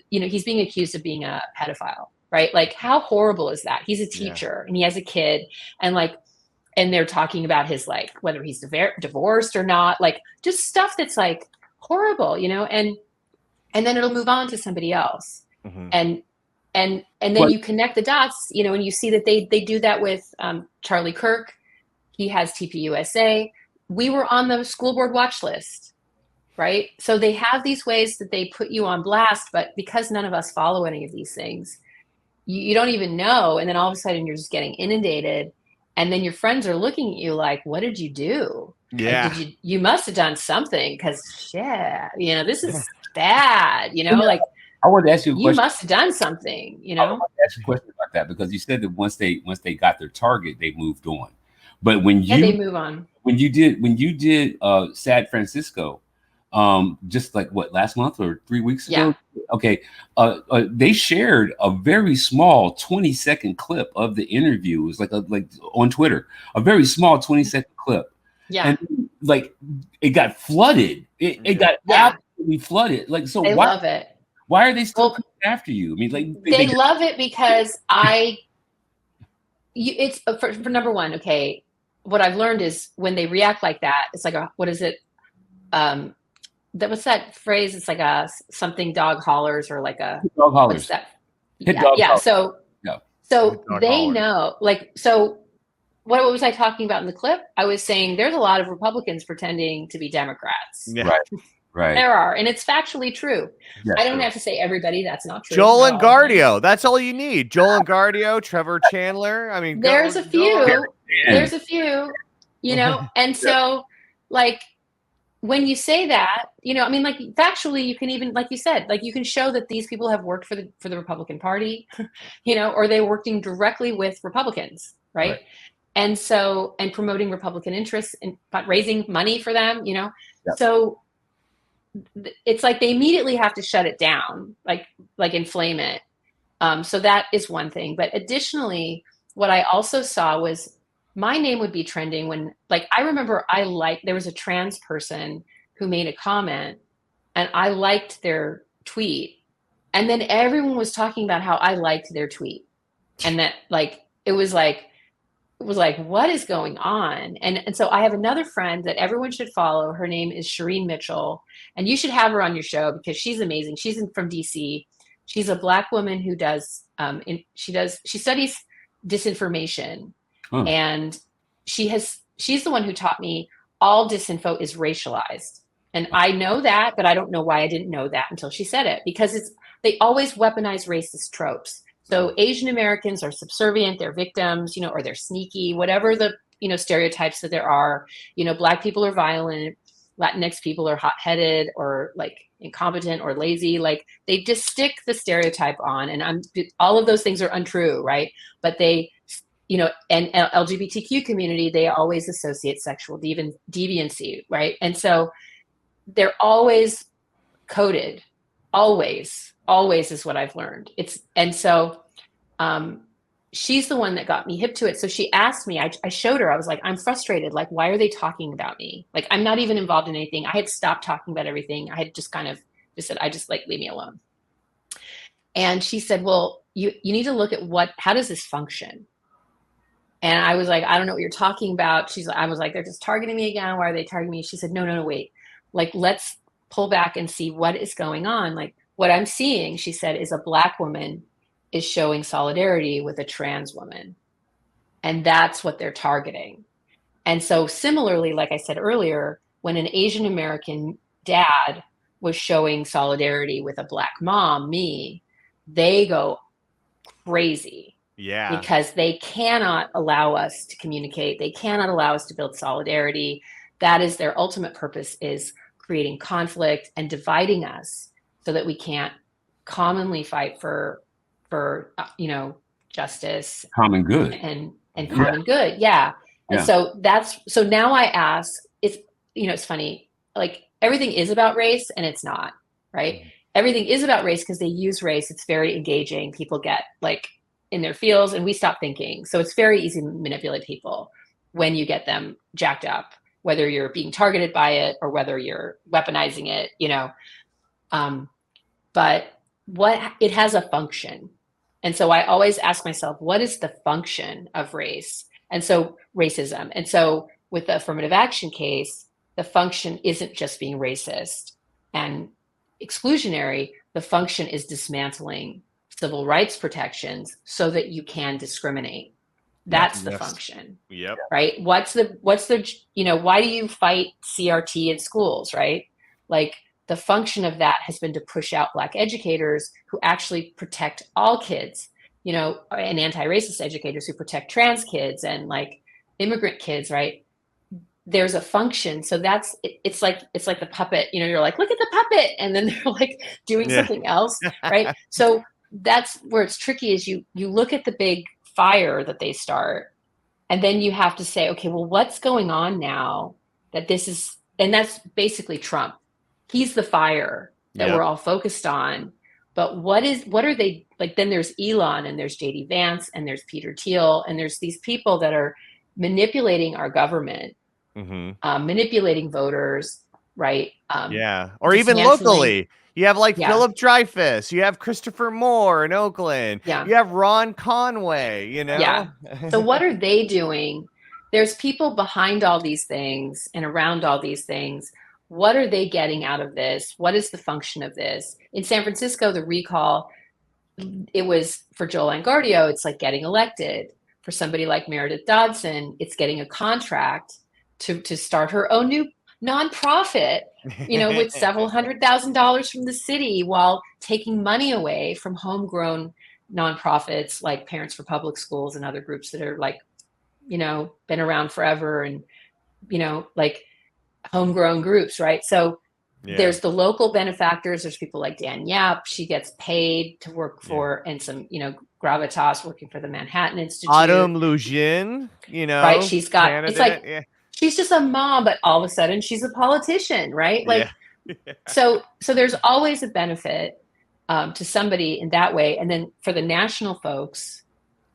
he's being accused of being a pedophile, right? Like, how horrible is that? He's a teacher and he has a kid, and they're talking about his, like, whether he's divorced or not, like just stuff that's like horrible, you know, and then it'll move on to somebody else. Mm-hmm. And then you connect the dots, you know, and you see that they do that with Charlie Kirk. He has TPUSA. We were on the school board watch list, right? So they have these ways that they put you on blast, but because none of us follow any of these things, you don't even know. And then all of a sudden you're just getting inundated. And then your friends are looking at you like, what did you do? Yeah. Like, you must have done something, because shit, you know, this is bad, you know, like, I wanted to ask you a question. You must have done something, you know? I wanted to ask you a question about that, because you said that once they got their target, they moved on. But they move on. When you did San Francisco, just like last month or 3 weeks ago? Yeah. Okay. They shared a very small 20-second clip of the interview. It was like on Twitter, a very small 20-second clip. Yeah. And like it got flooded. It got absolutely flooded. Like, so they love it. Why are they still coming after you? I mean, like they love it because it's for number one. Okay, what I've learned is when they react like that, it's like what is it? What's that phrase? It's like a something dog hollers, or like a dog hollers. What's that? Yeah. So they know. Like, so what was I talking about in the clip? I was saying there's a lot of Republicans pretending to be Democrats. Yeah. Right. There are, and it's factually true. Yes, I don't have to say everybody. That's not true. Joel and Gardio. That's all you need. Joel and Gardio, Trevor Chandler. I mean, there's a few. There's a few. You know, and so like when you say that, I mean, like factually, you can even, like you said, like you can show that these people have worked for the Republican Party, or they're working directly with Republicans, right? And promoting Republican interests and raising money for them, Yep. So it's like they immediately have to shut it down, like inflame it. So that is one thing. But additionally, what I also saw was my name would be trending when, like, I remember there was a trans person who made a comment and I liked their tweet. And then everyone was talking about how I liked their tweet. And that, like, it was like, what is going on? And so I have another friend that everyone should follow. Her name is Shireen Mitchell. And you should have her on your show because she's amazing. She's from DC. She's a Black woman who does, she studies disinformation. And she's the one who taught me all disinfo is racialized. And I know that, but I don't know why I didn't know that until she said it, because they always weaponize racist tropes. So Asian Americans are subservient, they're victims, or they're sneaky, whatever the, stereotypes that there are. Black people are violent, Latinx people are hot-headed or like incompetent or lazy. Like they just stick the stereotype on, and all of those things are untrue, right? But they, and LGBTQ community, they always associate sexual deviancy, right? And so they're always coded, always is what I've learned. She's the one that got me hip to it. So she asked me, I showed her, I was like, I'm frustrated. Like, why are they talking about me? Like, I'm not even involved in anything. I had stopped talking about everything. I had just kind of just said, leave me alone. And she said, well, you need to look at how does this function? And I was like, I don't know what you're talking about. I was like, they're just targeting me again. Why are they targeting me? She said, no, wait. Like, let's pull back and see what is going on. Like, what I'm seeing, she said, is a Black woman is showing solidarity with a trans woman. And that's what they're targeting. And so similarly, like I said earlier, when an Asian American dad was showing solidarity with a Black mom, me, they go crazy. Yeah. Because they cannot allow us to communicate. They cannot allow us to build solidarity. That is their ultimate purpose, is creating conflict and dividing us so that we can't commonly fight for justice, common good, and common good. Yeah. And so now I ask, it's funny, like everything is about race and it's not, right? Everything is about race because they use race. It's very engaging. People get like in their fields and we stop thinking. So it's very easy to manipulate people when you get them jacked up, whether you're being targeted by it or whether you're weaponizing it, but it has a function. And so I always ask myself, what is the function of race? And so racism. And so with the affirmative action case, the function isn't just being racist and exclusionary. The function is dismantling civil rights protections so that you can discriminate. That's the function. Yep. Right. What's the, why do you fight CRT in schools, right? Like the function of that has been to push out Black educators who actually protect all kids, and anti-racist educators who protect trans kids and like immigrant kids, right? There's a function. So it's like the puppet, you're like, look at the puppet. And then they're like doing something else. Right. So that's where it's tricky, is you look at the big fire that they start, and then you have to say, okay, well, what's going on now that this is, and that's basically Trump. He's the fire that we're all focused on. But what are they like? Then there's Elon and there's JD Vance and there's Peter Thiel and there's these people that are manipulating our government, manipulating voters, right? Or even locally. You have like Philip Dreyfus. You have Christopher Moore in Oakland. Yeah. You have Ron Conway, Yeah. So what are they doing? There's people behind all these things and around all these things. What are they getting out of this? What is the function of this? In San Francisco, the recall, it was for Joel Angardio, it's like getting elected. For somebody like Meredith Dodson, it's getting a contract to start her own new nonprofit, with several $100,000 from the city, while taking money away from homegrown nonprofits like Parents for Public Schools and other groups that are like, been around forever. And, like homegrown groups, right? So Yeah. there's the local benefactors. There's people like Dan Yap. She gets paid to work for, and some, gravitas working for the Manhattan Institute. Autumn Lugin, right? She's got, candidate. it's like, she's just a mom, but all of a sudden she's a politician, right? Like, so there's always a benefit to somebody in that way. And then for the national folks,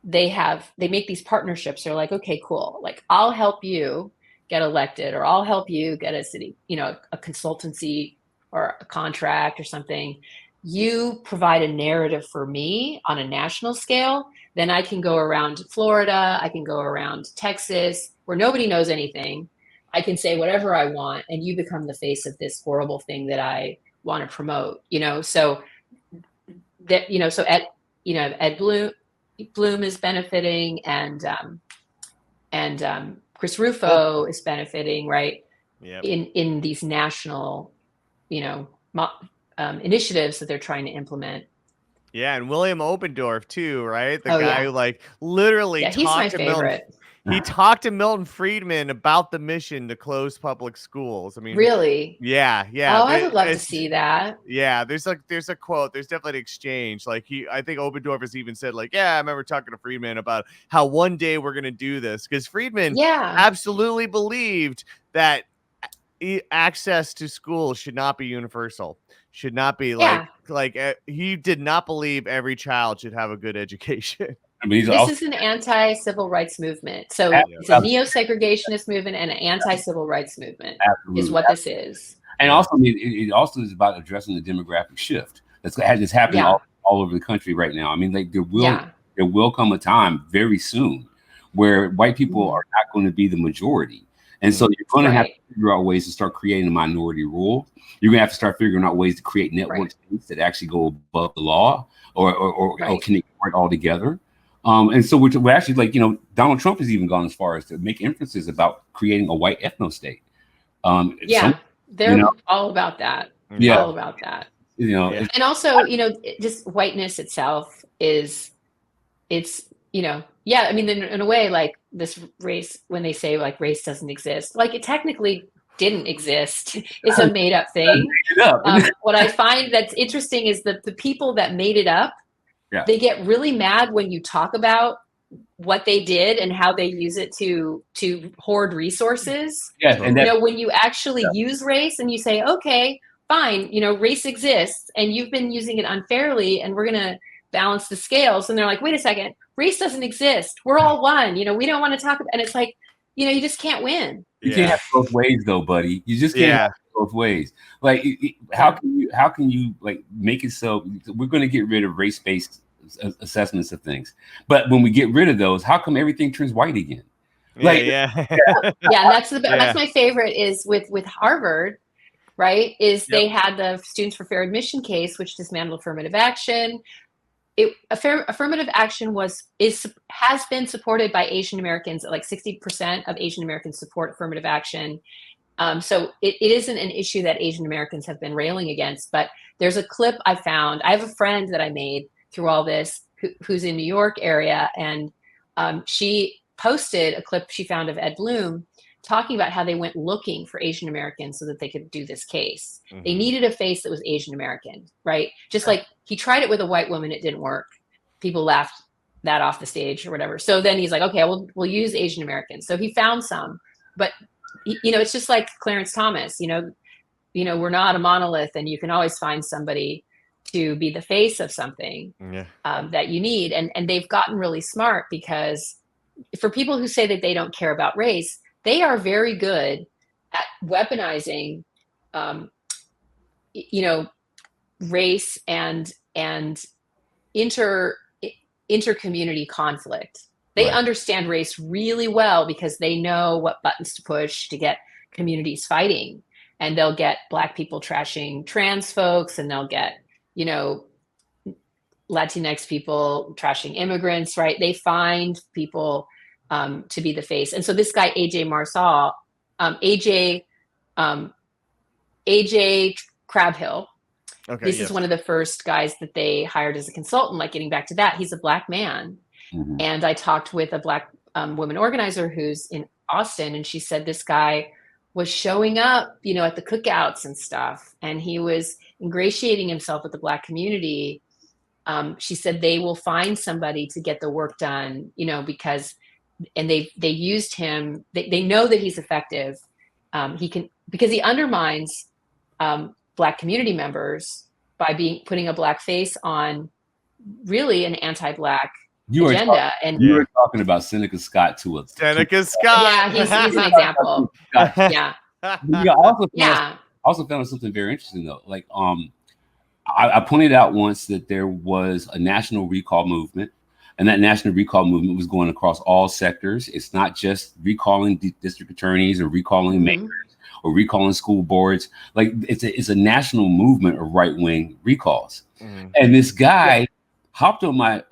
they make these partnerships. They're like, okay, cool. Like, I'll help you get elected, or I'll help you get a city, a consultancy or a contract or something. You provide a narrative for me on a national scale. Then I can go around Florida. I can go around Texas, where nobody knows anything. I can say whatever I want, and you become the face of this horrible thing that I want to promote, so that, so Ed Bloom is benefiting, and Chris Rufo is benefiting, right? Yep. In these national, initiatives that they're trying to implement. Yeah, and William Obendorf too, right? The guy who literally he's my favorite. He talked to Milton Friedman about the mission to close public schools. I mean, really? Yeah. Oh, I would love to see that. Yeah, there's a quote. There's definitely an exchange. Like I think Obendorf has even said, like, yeah, I remember talking to Friedman about how one day we're gonna do this, because Friedman absolutely believed that access to schools should not be universal. Should not be he did not believe every child should have a good education. I mean, this is an anti-civil rights movement. So it's a neo-segregationist movement and an anti-civil rights movement. Absolutely. Is what this is. And also, I mean, it also is about addressing the demographic shift that's happening all over the country right now. I mean, like there will come a time very soon where white people are not going to be the majority. And so you're going to have to figure out ways to start creating a minority rule. You're going to have to start figuring out ways to create network states that actually go above the law or can ignore it altogether. And so we're actually Donald Trump has even gone as far as to make inferences about creating a white ethno state. They're all about that. Yeah. All about that. And also, just whiteness itself I mean, in a way, like this race, when they say like race doesn't exist, like it technically didn't exist. It's a made up thing. What I find that's interesting is that the people that made it up, they get really mad when you talk about what they did and how they use it to hoard resources. Yeah, and when you actually use race and you say, okay, fine, race exists and you've been using it unfairly and we're going to balance the scales. And they're like, wait a second, race doesn't exist. We're all one. We don't want to talk about, and it's like, you just can't win. You can't have both ways though, buddy. You just can't have both ways. Like, how can you like make it so we're going to get rid of race-based assessments of things, but when we get rid of those, how come everything turns white again? That's my favorite is with Harvard, right? They had the Students for Fair Admission case, which dismantled affirmative action. Affirmative action has been supported by Asian Americans. Like 60% of Asian Americans support affirmative action. So it isn't an issue that Asian Americans have been railing against. But there's a clip I found. I have a friend that I made through all this who's in New York area, and she posted a clip she found of Ed Bloom talking about how they went looking for Asian Americans so that they could do this case. Mm-hmm. They needed a face that was Asian American, right? Just like he tried it with a white woman, it didn't work. People laughed that off the stage or whatever. So then he's like, okay, we'll use Asian Americans. So he found some, but it's just like Clarence Thomas, we're not a monolith, and you can always find somebody to be the face of something that you need. And they've gotten really smart, because for people who say that they don't care about race, they are very good at weaponizing, race and inter-community conflict. They understand race really well because they know what buttons to push to get communities fighting. And they'll get Black people trashing trans folks, and they'll get, Latinx people trashing immigrants, right? They find people to be the face. And so this guy, AJ Marsal, AJ Crabhill, this is one of the first guys that they hired as a consultant, like getting back to that. He's a Black man. Mm-hmm. And I talked with a Black woman organizer who's in Austin, and she said this guy was showing up, at the cookouts and stuff, and he was ingratiating himself with the Black community. She said they will find somebody to get the work done, because they used him. They know that he's effective. Because he undermines Black community members by putting a Black face on really an anti-Black agenda. You were talking about Seneca Scott to us. Seneca Scott. Yeah, he's an example. Yeah. I also found something very interesting though. Like I pointed out once that there was a national recall movement, and that national recall movement was going across all sectors. It's not just recalling district attorneys or recalling mayors or recalling school boards. Like it's a national movement of right-wing recalls. And this guy hopped on my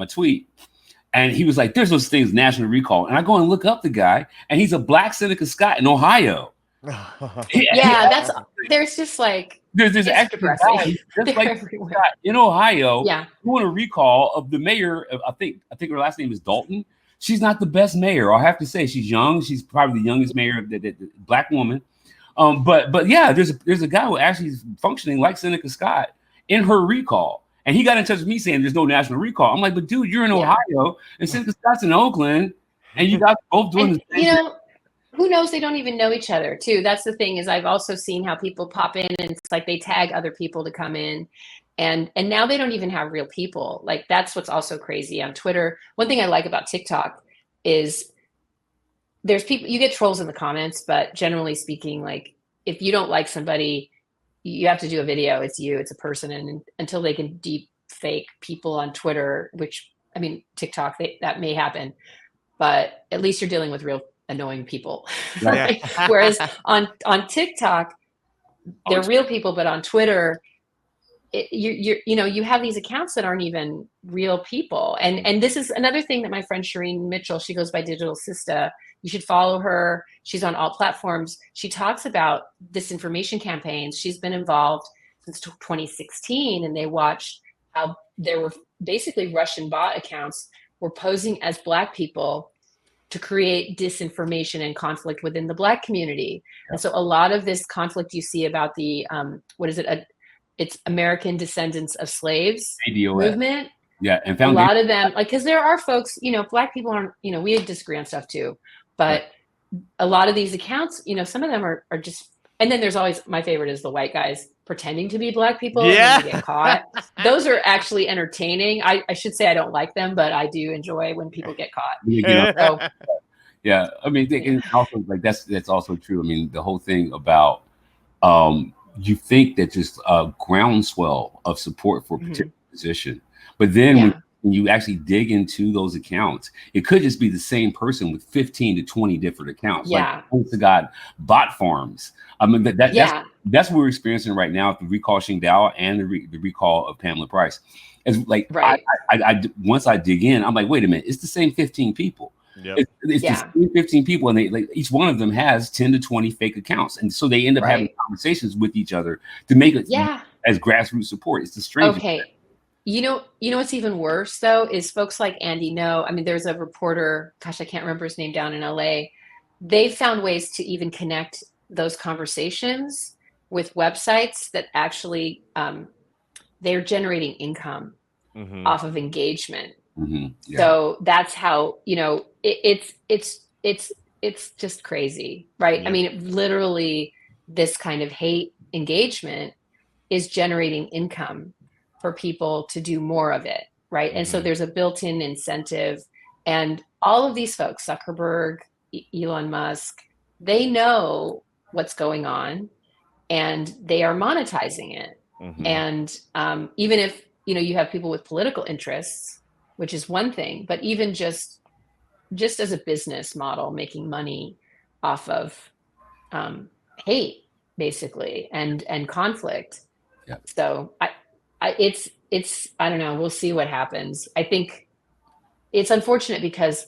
tweet, and he was like, "There's those things, national recall." And I go and look up the guy, and he's a Black Seneca Scott in Ohio. There's just like there's extra guys just like in Ohio doing a recall of the mayor. I think her last name is Dalton. She's not the best mayor. I have to say, she's young. She's probably the youngest mayor of the Black woman. But yeah, there's a guy who actually is functioning like Seneca Scott in her recall. And he got in touch with me saying there's no national recall. I'm like, but dude, you're in Ohio and Seneca Scott's in Oakland, and you guys both doing the same thing. Who knows? They don't even know each other too. That's the thing, is I've also seen how people pop in and it's like they tag other people to come in. And now they don't even have real people. Like that's what's also crazy on Twitter. One thing I like about TikTok is there's people, you get trolls in the comments, but generally speaking, like if you don't like somebody, you have to do a video. It's a person. And until they can deep fake people on Twitter, which I mean, TikTok, that may happen, but at least you're dealing with real annoying people. Right? Whereas on TikTok, they're real people, but on Twitter, you have these accounts that aren't even real people. And this is another thing that my friend Shireen Mitchell, she goes by Digital Sista. You should follow her. She's on all platforms. She talks about disinformation campaigns. She's been involved since 2016, and they watched how there were basically Russian bot accounts were posing as Black people to create disinformation and conflict within the Black community. And so a lot of this conflict you see about the, it's American Descendants of Slaves movement. Yeah. And a lot of them, like, cause there are folks, Black people aren't, we disagree on stuff too, but a lot of these accounts, some of them are just, and then there's always, my favorite is the white guys pretending to be Black people and they get caught. Those are actually entertaining. I should say I don't like them, but I do enjoy when people get caught. Yeah, I mean, and also like that's also true. I mean, the whole thing about you think that just a groundswell of support for a particular position, but then when you actually dig into those accounts, it could just be the same person with 15 to 20 different accounts. Like, honest to God, bot farms. I mean, that's what we're experiencing right now with the recall Shingdao and the recall of Pamela Price. It's like, I once I dig in, I'm like, wait a minute, it's the same 15 people. It's the same 15 people, and they like each one of them has 10 to 20 fake accounts, and so they end up having conversations with each other to make it as grassroots support. It's the strangest. Okay. You know what's even worse though is folks like Andy Ngo. I mean, there's a reporter, gosh, I can't remember his name, down in LA. They found ways to even connect those conversations with websites that actually they're generating income off of engagement. So that's how, it's just crazy, right? I mean, literally this kind of hate engagement is generating income for people to do more of it, right? And so there's a built-in incentive, and all of these folks, Zuckerberg, Elon Musk, they know what's going on and they are monetizing it. And even if, you have people with political interests, which is one thing, but even just as a business model, making money off of hate, basically, and conflict. So it's I don't know. We'll see what happens. I think it's unfortunate because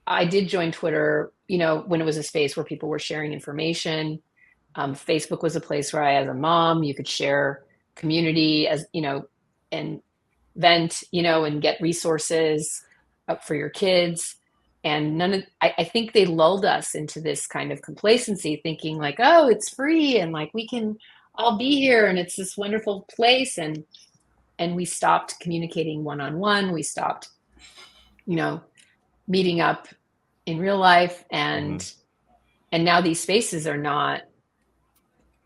I did join Twitter, when it was a space where people were sharing information. Facebook was a place where as a mom, you could share community and vent, and get resources up for your kids. I think they lulled us into this kind of complacency, thinking like, oh, it's free and like we can all be here and it's this wonderful place. And we stopped communicating one-on-one. We stopped, meeting up in real life. And now these spaces are not,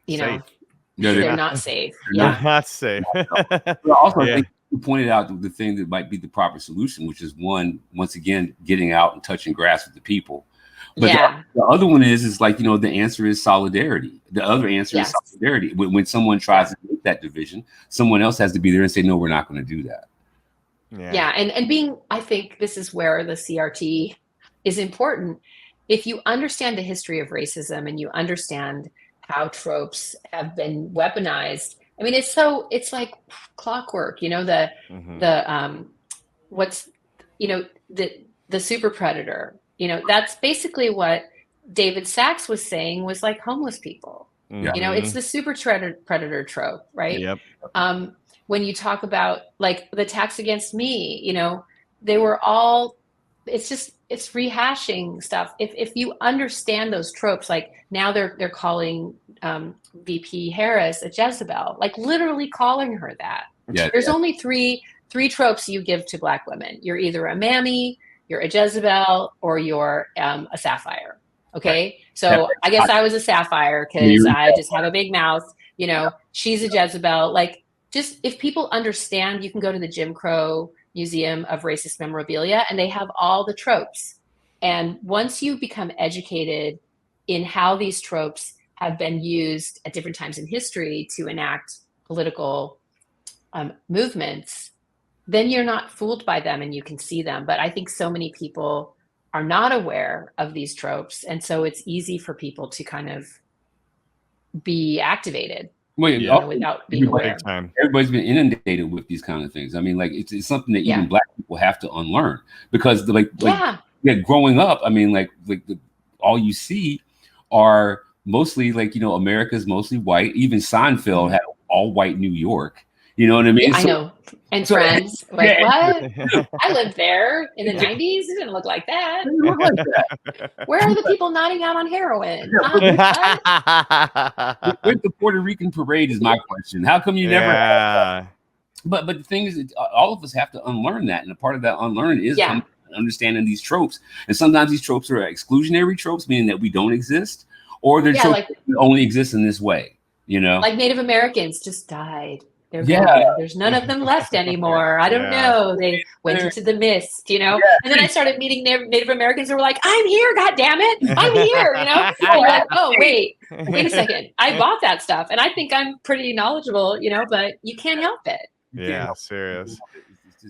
safe. They're not safe. They're not safe. But also, I think you pointed out the thing that might be the proper solution, which is once again, getting out and touching grass with the people. But the other one is like, the answer is solidarity. The other answer is solidarity. When someone tries to make that division, someone else has to be there and say, no, we're not going to do that. Yeah. And I think this is where the CRT is important. If you understand the history of racism and you understand how tropes have been weaponized, I mean, it's like clockwork, the super predator, that's basically what David Sachs was saying was like homeless people. It's the super predator trope, right? Yep. When you talk about like the attacks against me, they were all, it's rehashing stuff. If you understand those tropes, like now they're calling VP Harris a Jezebel, like literally calling her that. There's only three tropes you give to Black women. You're either a mammy, you're a Jezebel, or you're a sapphire. Okay. So I guess I was a sapphire because I just have a big mouth, she's a Jezebel. Like, just if people understand, you can go to the Jim Crow Museum of Racist Memorabilia and they have all the tropes. And once you become educated in how these tropes have been used at different times in history to enact political movements, then you're not fooled by them and you can see them. But I think so many people are not aware of these tropes. And so it's easy for people to kind of be activated. Without being aware. Everybody's been inundated with these kind of things. I mean, like it's something that even Black people have to unlearn because growing up, I mean, like all you see are mostly like, America's mostly white. Even Seinfeld had all white New York. You know what I mean? I know. And Friends, what? I lived there in the 90s. It didn't look like that. Where are the people nodding out on heroin? Where's the Puerto Rican parade is my question. How come you never had that? But the thing is, all of us have to unlearn that. And a part of that unlearning is understanding these tropes. And sometimes these tropes are exclusionary tropes, meaning that we don't exist, or they're tropes that only exist in this way, Like Native Americans just died. They're gone. There's none of them left anymore. I don't know. They went into the mist, And then I started meeting Native Americans who were like, I'm here, God damn it. I'm here, Like, oh, wait a second. I bought that stuff. And I think I'm pretty knowledgeable, but you can't help it. Yeah, serious.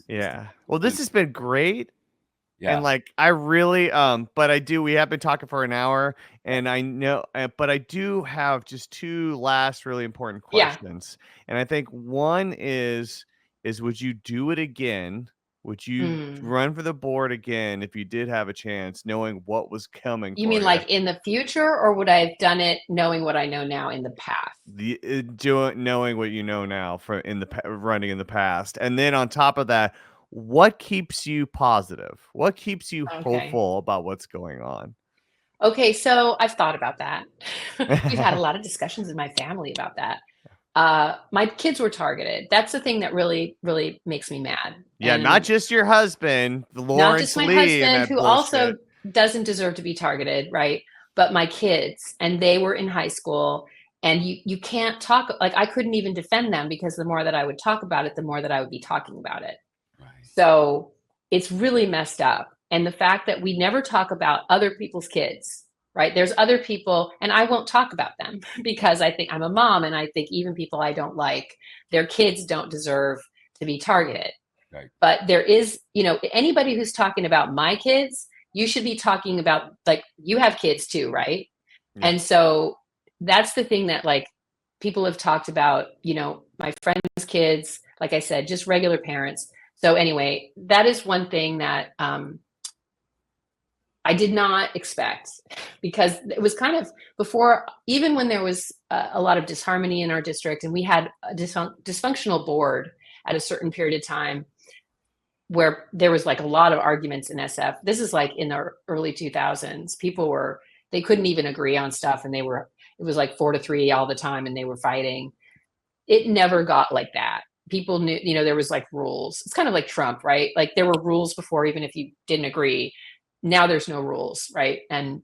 Yeah. Well, this has been great. Yeah. And like, I really, we have been talking for an hour and I know, but I do have just two last really important questions. And I think one is would you do it again? Would you run for the board again if you did have a chance, knowing what was coming? You mean like in the future, or would I have done it knowing what I know now in the past? Knowing what you know now running in the past. And then on top of that, what keeps you positive? What keeps you hopeful about what's going on? Okay, so I've thought about that. We've had a lot of discussions in my family about that. My kids were targeted. That's the thing that really, really makes me mad. Yeah, and not just your husband, Lawrence not just my Lee, husband, who also doesn't deserve to be targeted, right? But my kids, and they were in high school, and you can't talk, like I couldn't even defend them because the more that I would talk about it, the more that I would be talking about it. So it's really messed up. And the fact that we never talk about other people's kids, right? There's other people, and I won't talk about them because I think I'm a mom, and I think even people I don't like, their kids don't deserve to be targeted. Right. But there is, anybody who's talking about my kids, you should be talking about, like, you have kids too, right? Yeah. And so that's the thing that, like, people have talked about, my friends' kids, like I said, just regular parents. So anyway, that is one thing that I did not expect, because it was kind of before, even when there was a lot of disharmony in our district and we had a dysfunctional board at a certain period of time, where there was like a lot of arguments in SF. This is like in the early 2000s. They couldn't even agree on stuff, and it was like 4-3 all the time, and they were fighting. It never got like that. People knew, there was like rules. It's kind of like Trump, right? Like there were rules before, even if you didn't agree. Now there's no rules, right? And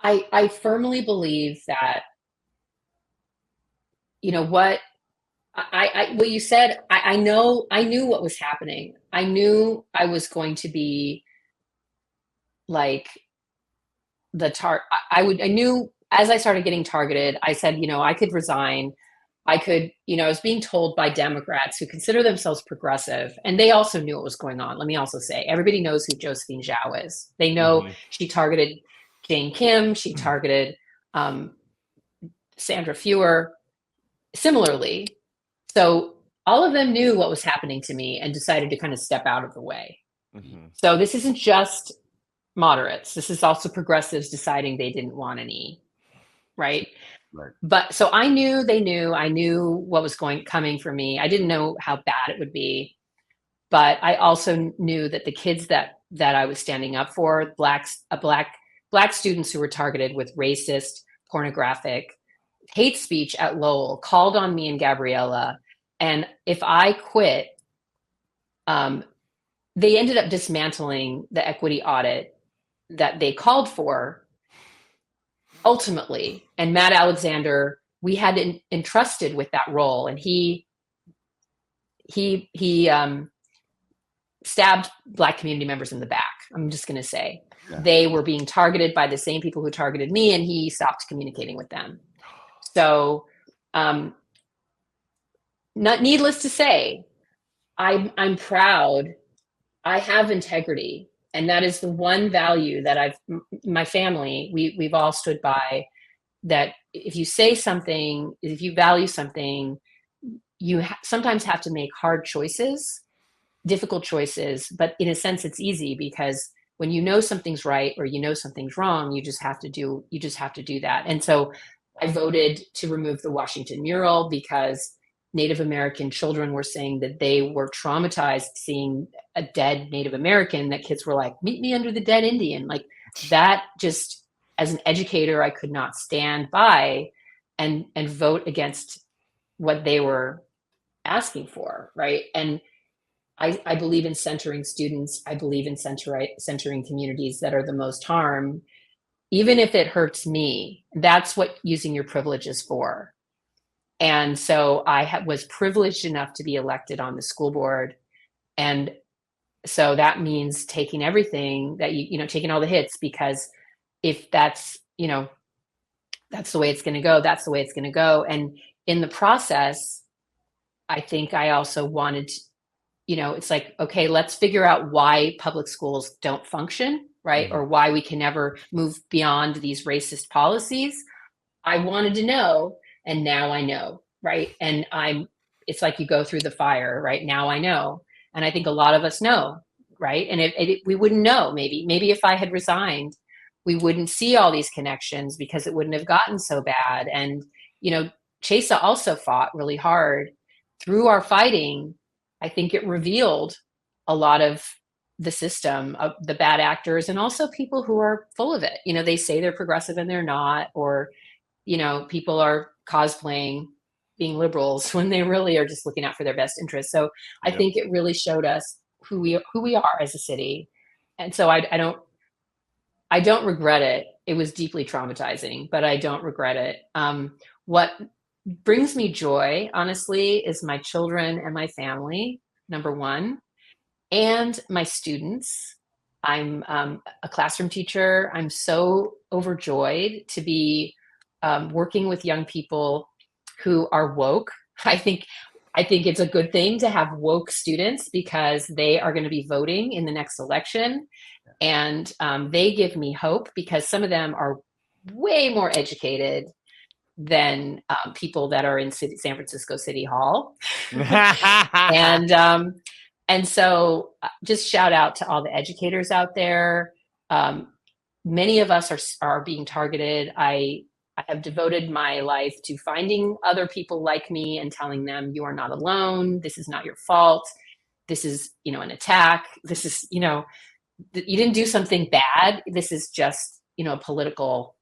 I firmly believe that, what you said, I knew what was happening. I knew I was going to be like I knew as I started getting targeted, I said, I could resign. I could, I was being told by Democrats who consider themselves progressive, and they also knew what was going on. Let me also say, everybody knows who Josephine Zhao is. They know she targeted Jane Kim. She targeted Sandra Feuer similarly. So all of them knew what was happening to me and decided to kind of step out of the way. So this isn't just moderates. This is also progressives deciding they didn't want any, right? Right. But so I knew they knew. I knew what was coming for me. I didn't know how bad it would be, but I also knew that the kids that I was standing up for, black students who were targeted with racist, pornographic, hate speech at Lowell, called on me and Gabriella, and if I quit, they ended up dismantling the equity audit that they called for. Ultimately, and Matt Alexander, we had entrusted with that role, and he stabbed Black community members in the back. I'm just going to say they were being targeted by the same people who targeted me, and he stopped communicating with them. So, not needless to say, I'm proud. I have integrity. And that is the one value that my family, we've all stood by, that if you say something, if you value something, you sometimes have to make hard choices, difficult choices, but in a sense it's easy, because when you know something's right or you know something's wrong, you just have to do that. And so I voted to remove the Washington mural because Native American children were saying that they were traumatized seeing a dead Native American, that kids were like, meet me under the dead Indian. Like that, just as an educator, I could not stand by and vote against what they were asking for, right? And I believe in centering students. I believe in centering communities that are the most harmed, even if it hurts me. That's what using your privilege is for. And so I was privileged enough to be elected on the school board. And so that means taking everything that taking all the hits, because if that's, that's the way it's going to go, that's the way it's going to go. And in the process, I think I also wanted, it's like, okay, let's figure out why public schools don't function, right? Or why we can never move beyond these racist policies. I wanted to know. And now I know, right? And it's like you go through the fire, right? Now I know. And I think a lot of us know, right? And we wouldn't know, maybe if I had resigned, we wouldn't see all these connections because it wouldn't have gotten so bad. And, Chesa also fought really hard. Through our fighting, I think it revealed a lot of the system, of the bad actors, and also people who are full of it. They say they're progressive and they're not, or, people are cosplaying being liberals when they really are just looking out for their best interests. So I think it really showed us who we are as a city. And so I don't regret it. It was deeply traumatizing, but I don't regret it. What brings me joy, honestly, is my children and my family, number one, and my students. I'm a classroom teacher. I'm so overjoyed to be working with young people who are woke. I think it's a good thing to have woke students, because they are going to be voting in the next election. And they give me hope, because some of them are way more educated than people that are in San Francisco City Hall. And so just shout out to all the educators out there. Many of us are being targeted. I have devoted my life to finding other people like me and telling them, you are not alone. This is not your fault. this is, an attack. This is, you didn't do something bad. This is just, a political,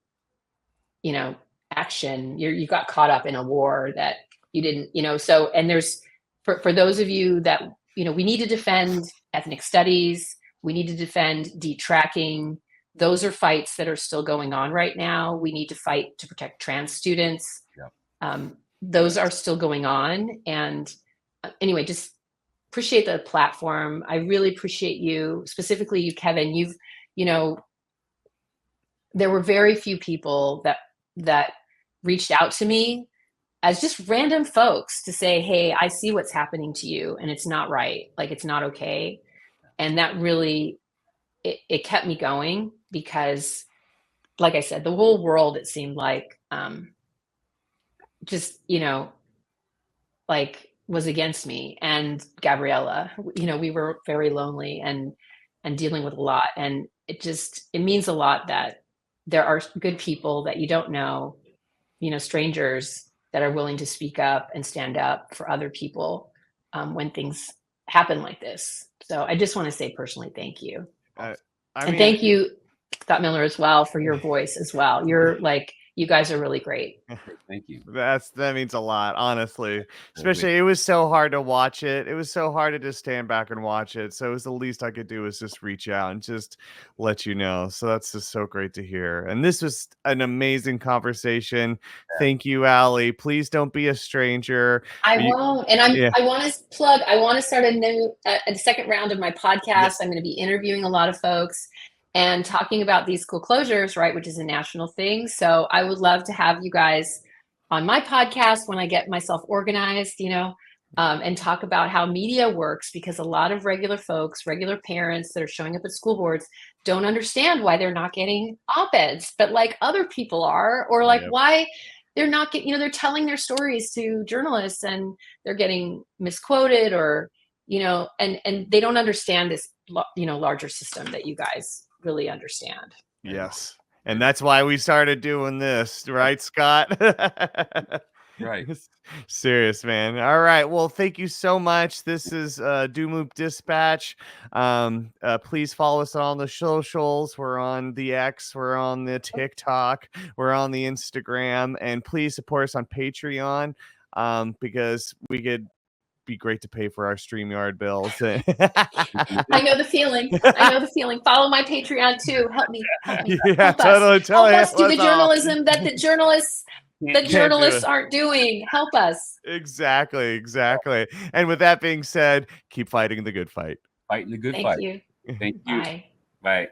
action. You got caught up in a war that you didn't, so, and there's, for those of you that, we need to defend ethnic studies. We need to defend detracking. Those are fights that are still going on right now. We need to fight to protect trans students. Yeah. Those are still going on. And anyway, just appreciate the platform. I really appreciate you, specifically you, Kevin. There were very few people that reached out to me as just random folks to say, hey, I see what's happening to you and it's not right. Like, it's not okay. And that really, it kept me going because, like I said, the whole world, it seemed like, just, like was against me and Gabriella. We were very lonely and dealing with a lot. And it means a lot that there are good people that you don't know, strangers that are willing to speak up and stand up for other people when things happen like this. So I just want to say personally, thank you. And thank you, Scott Miller, as well, for your voice as well. You're like, you guys are really great. Thank you. That means a lot, honestly. Especially, it was so hard to watch it. It was so hard to just stand back and watch it. So it was the least I could do was just reach out and just let you know. So that's just so great to hear. And this was an amazing conversation. Thank you, Allie. Please don't be a stranger. I won't. And I want to plug. I want to start a second round of my podcast. Yes. I'm going to be interviewing a lot of folks and talking about these school closures, right, which is a national thing. So I would love to have you guys on my podcast when I get myself organized, and talk about how media works, because a lot of regular folks, regular parents that are showing up at school boards don't understand why they're not getting op-eds, but like other people are, or like why they're not getting, they're telling their stories to journalists and they're getting misquoted or, and they don't understand this, larger system that you guys really understand. Yes. And that's why we started doing this, right, Scott? Right. Serious, man. All right. Well, thank you so much. This is Doomloop Dispatch. Please follow us on the socials. We're on the X. We're on the TikTok. We're on the Instagram. And please support us on Patreon because we could be great to pay for our StreamYard bills. I know the feeling. Follow my Patreon too. Help me. Yeah, help totally. Us. Help us do the journalism that the journalists aren't doing. Help us. Exactly. And with that being said, keep fighting the good fight. Fighting the good fight. Thank you. Thank you. Bye. Bye.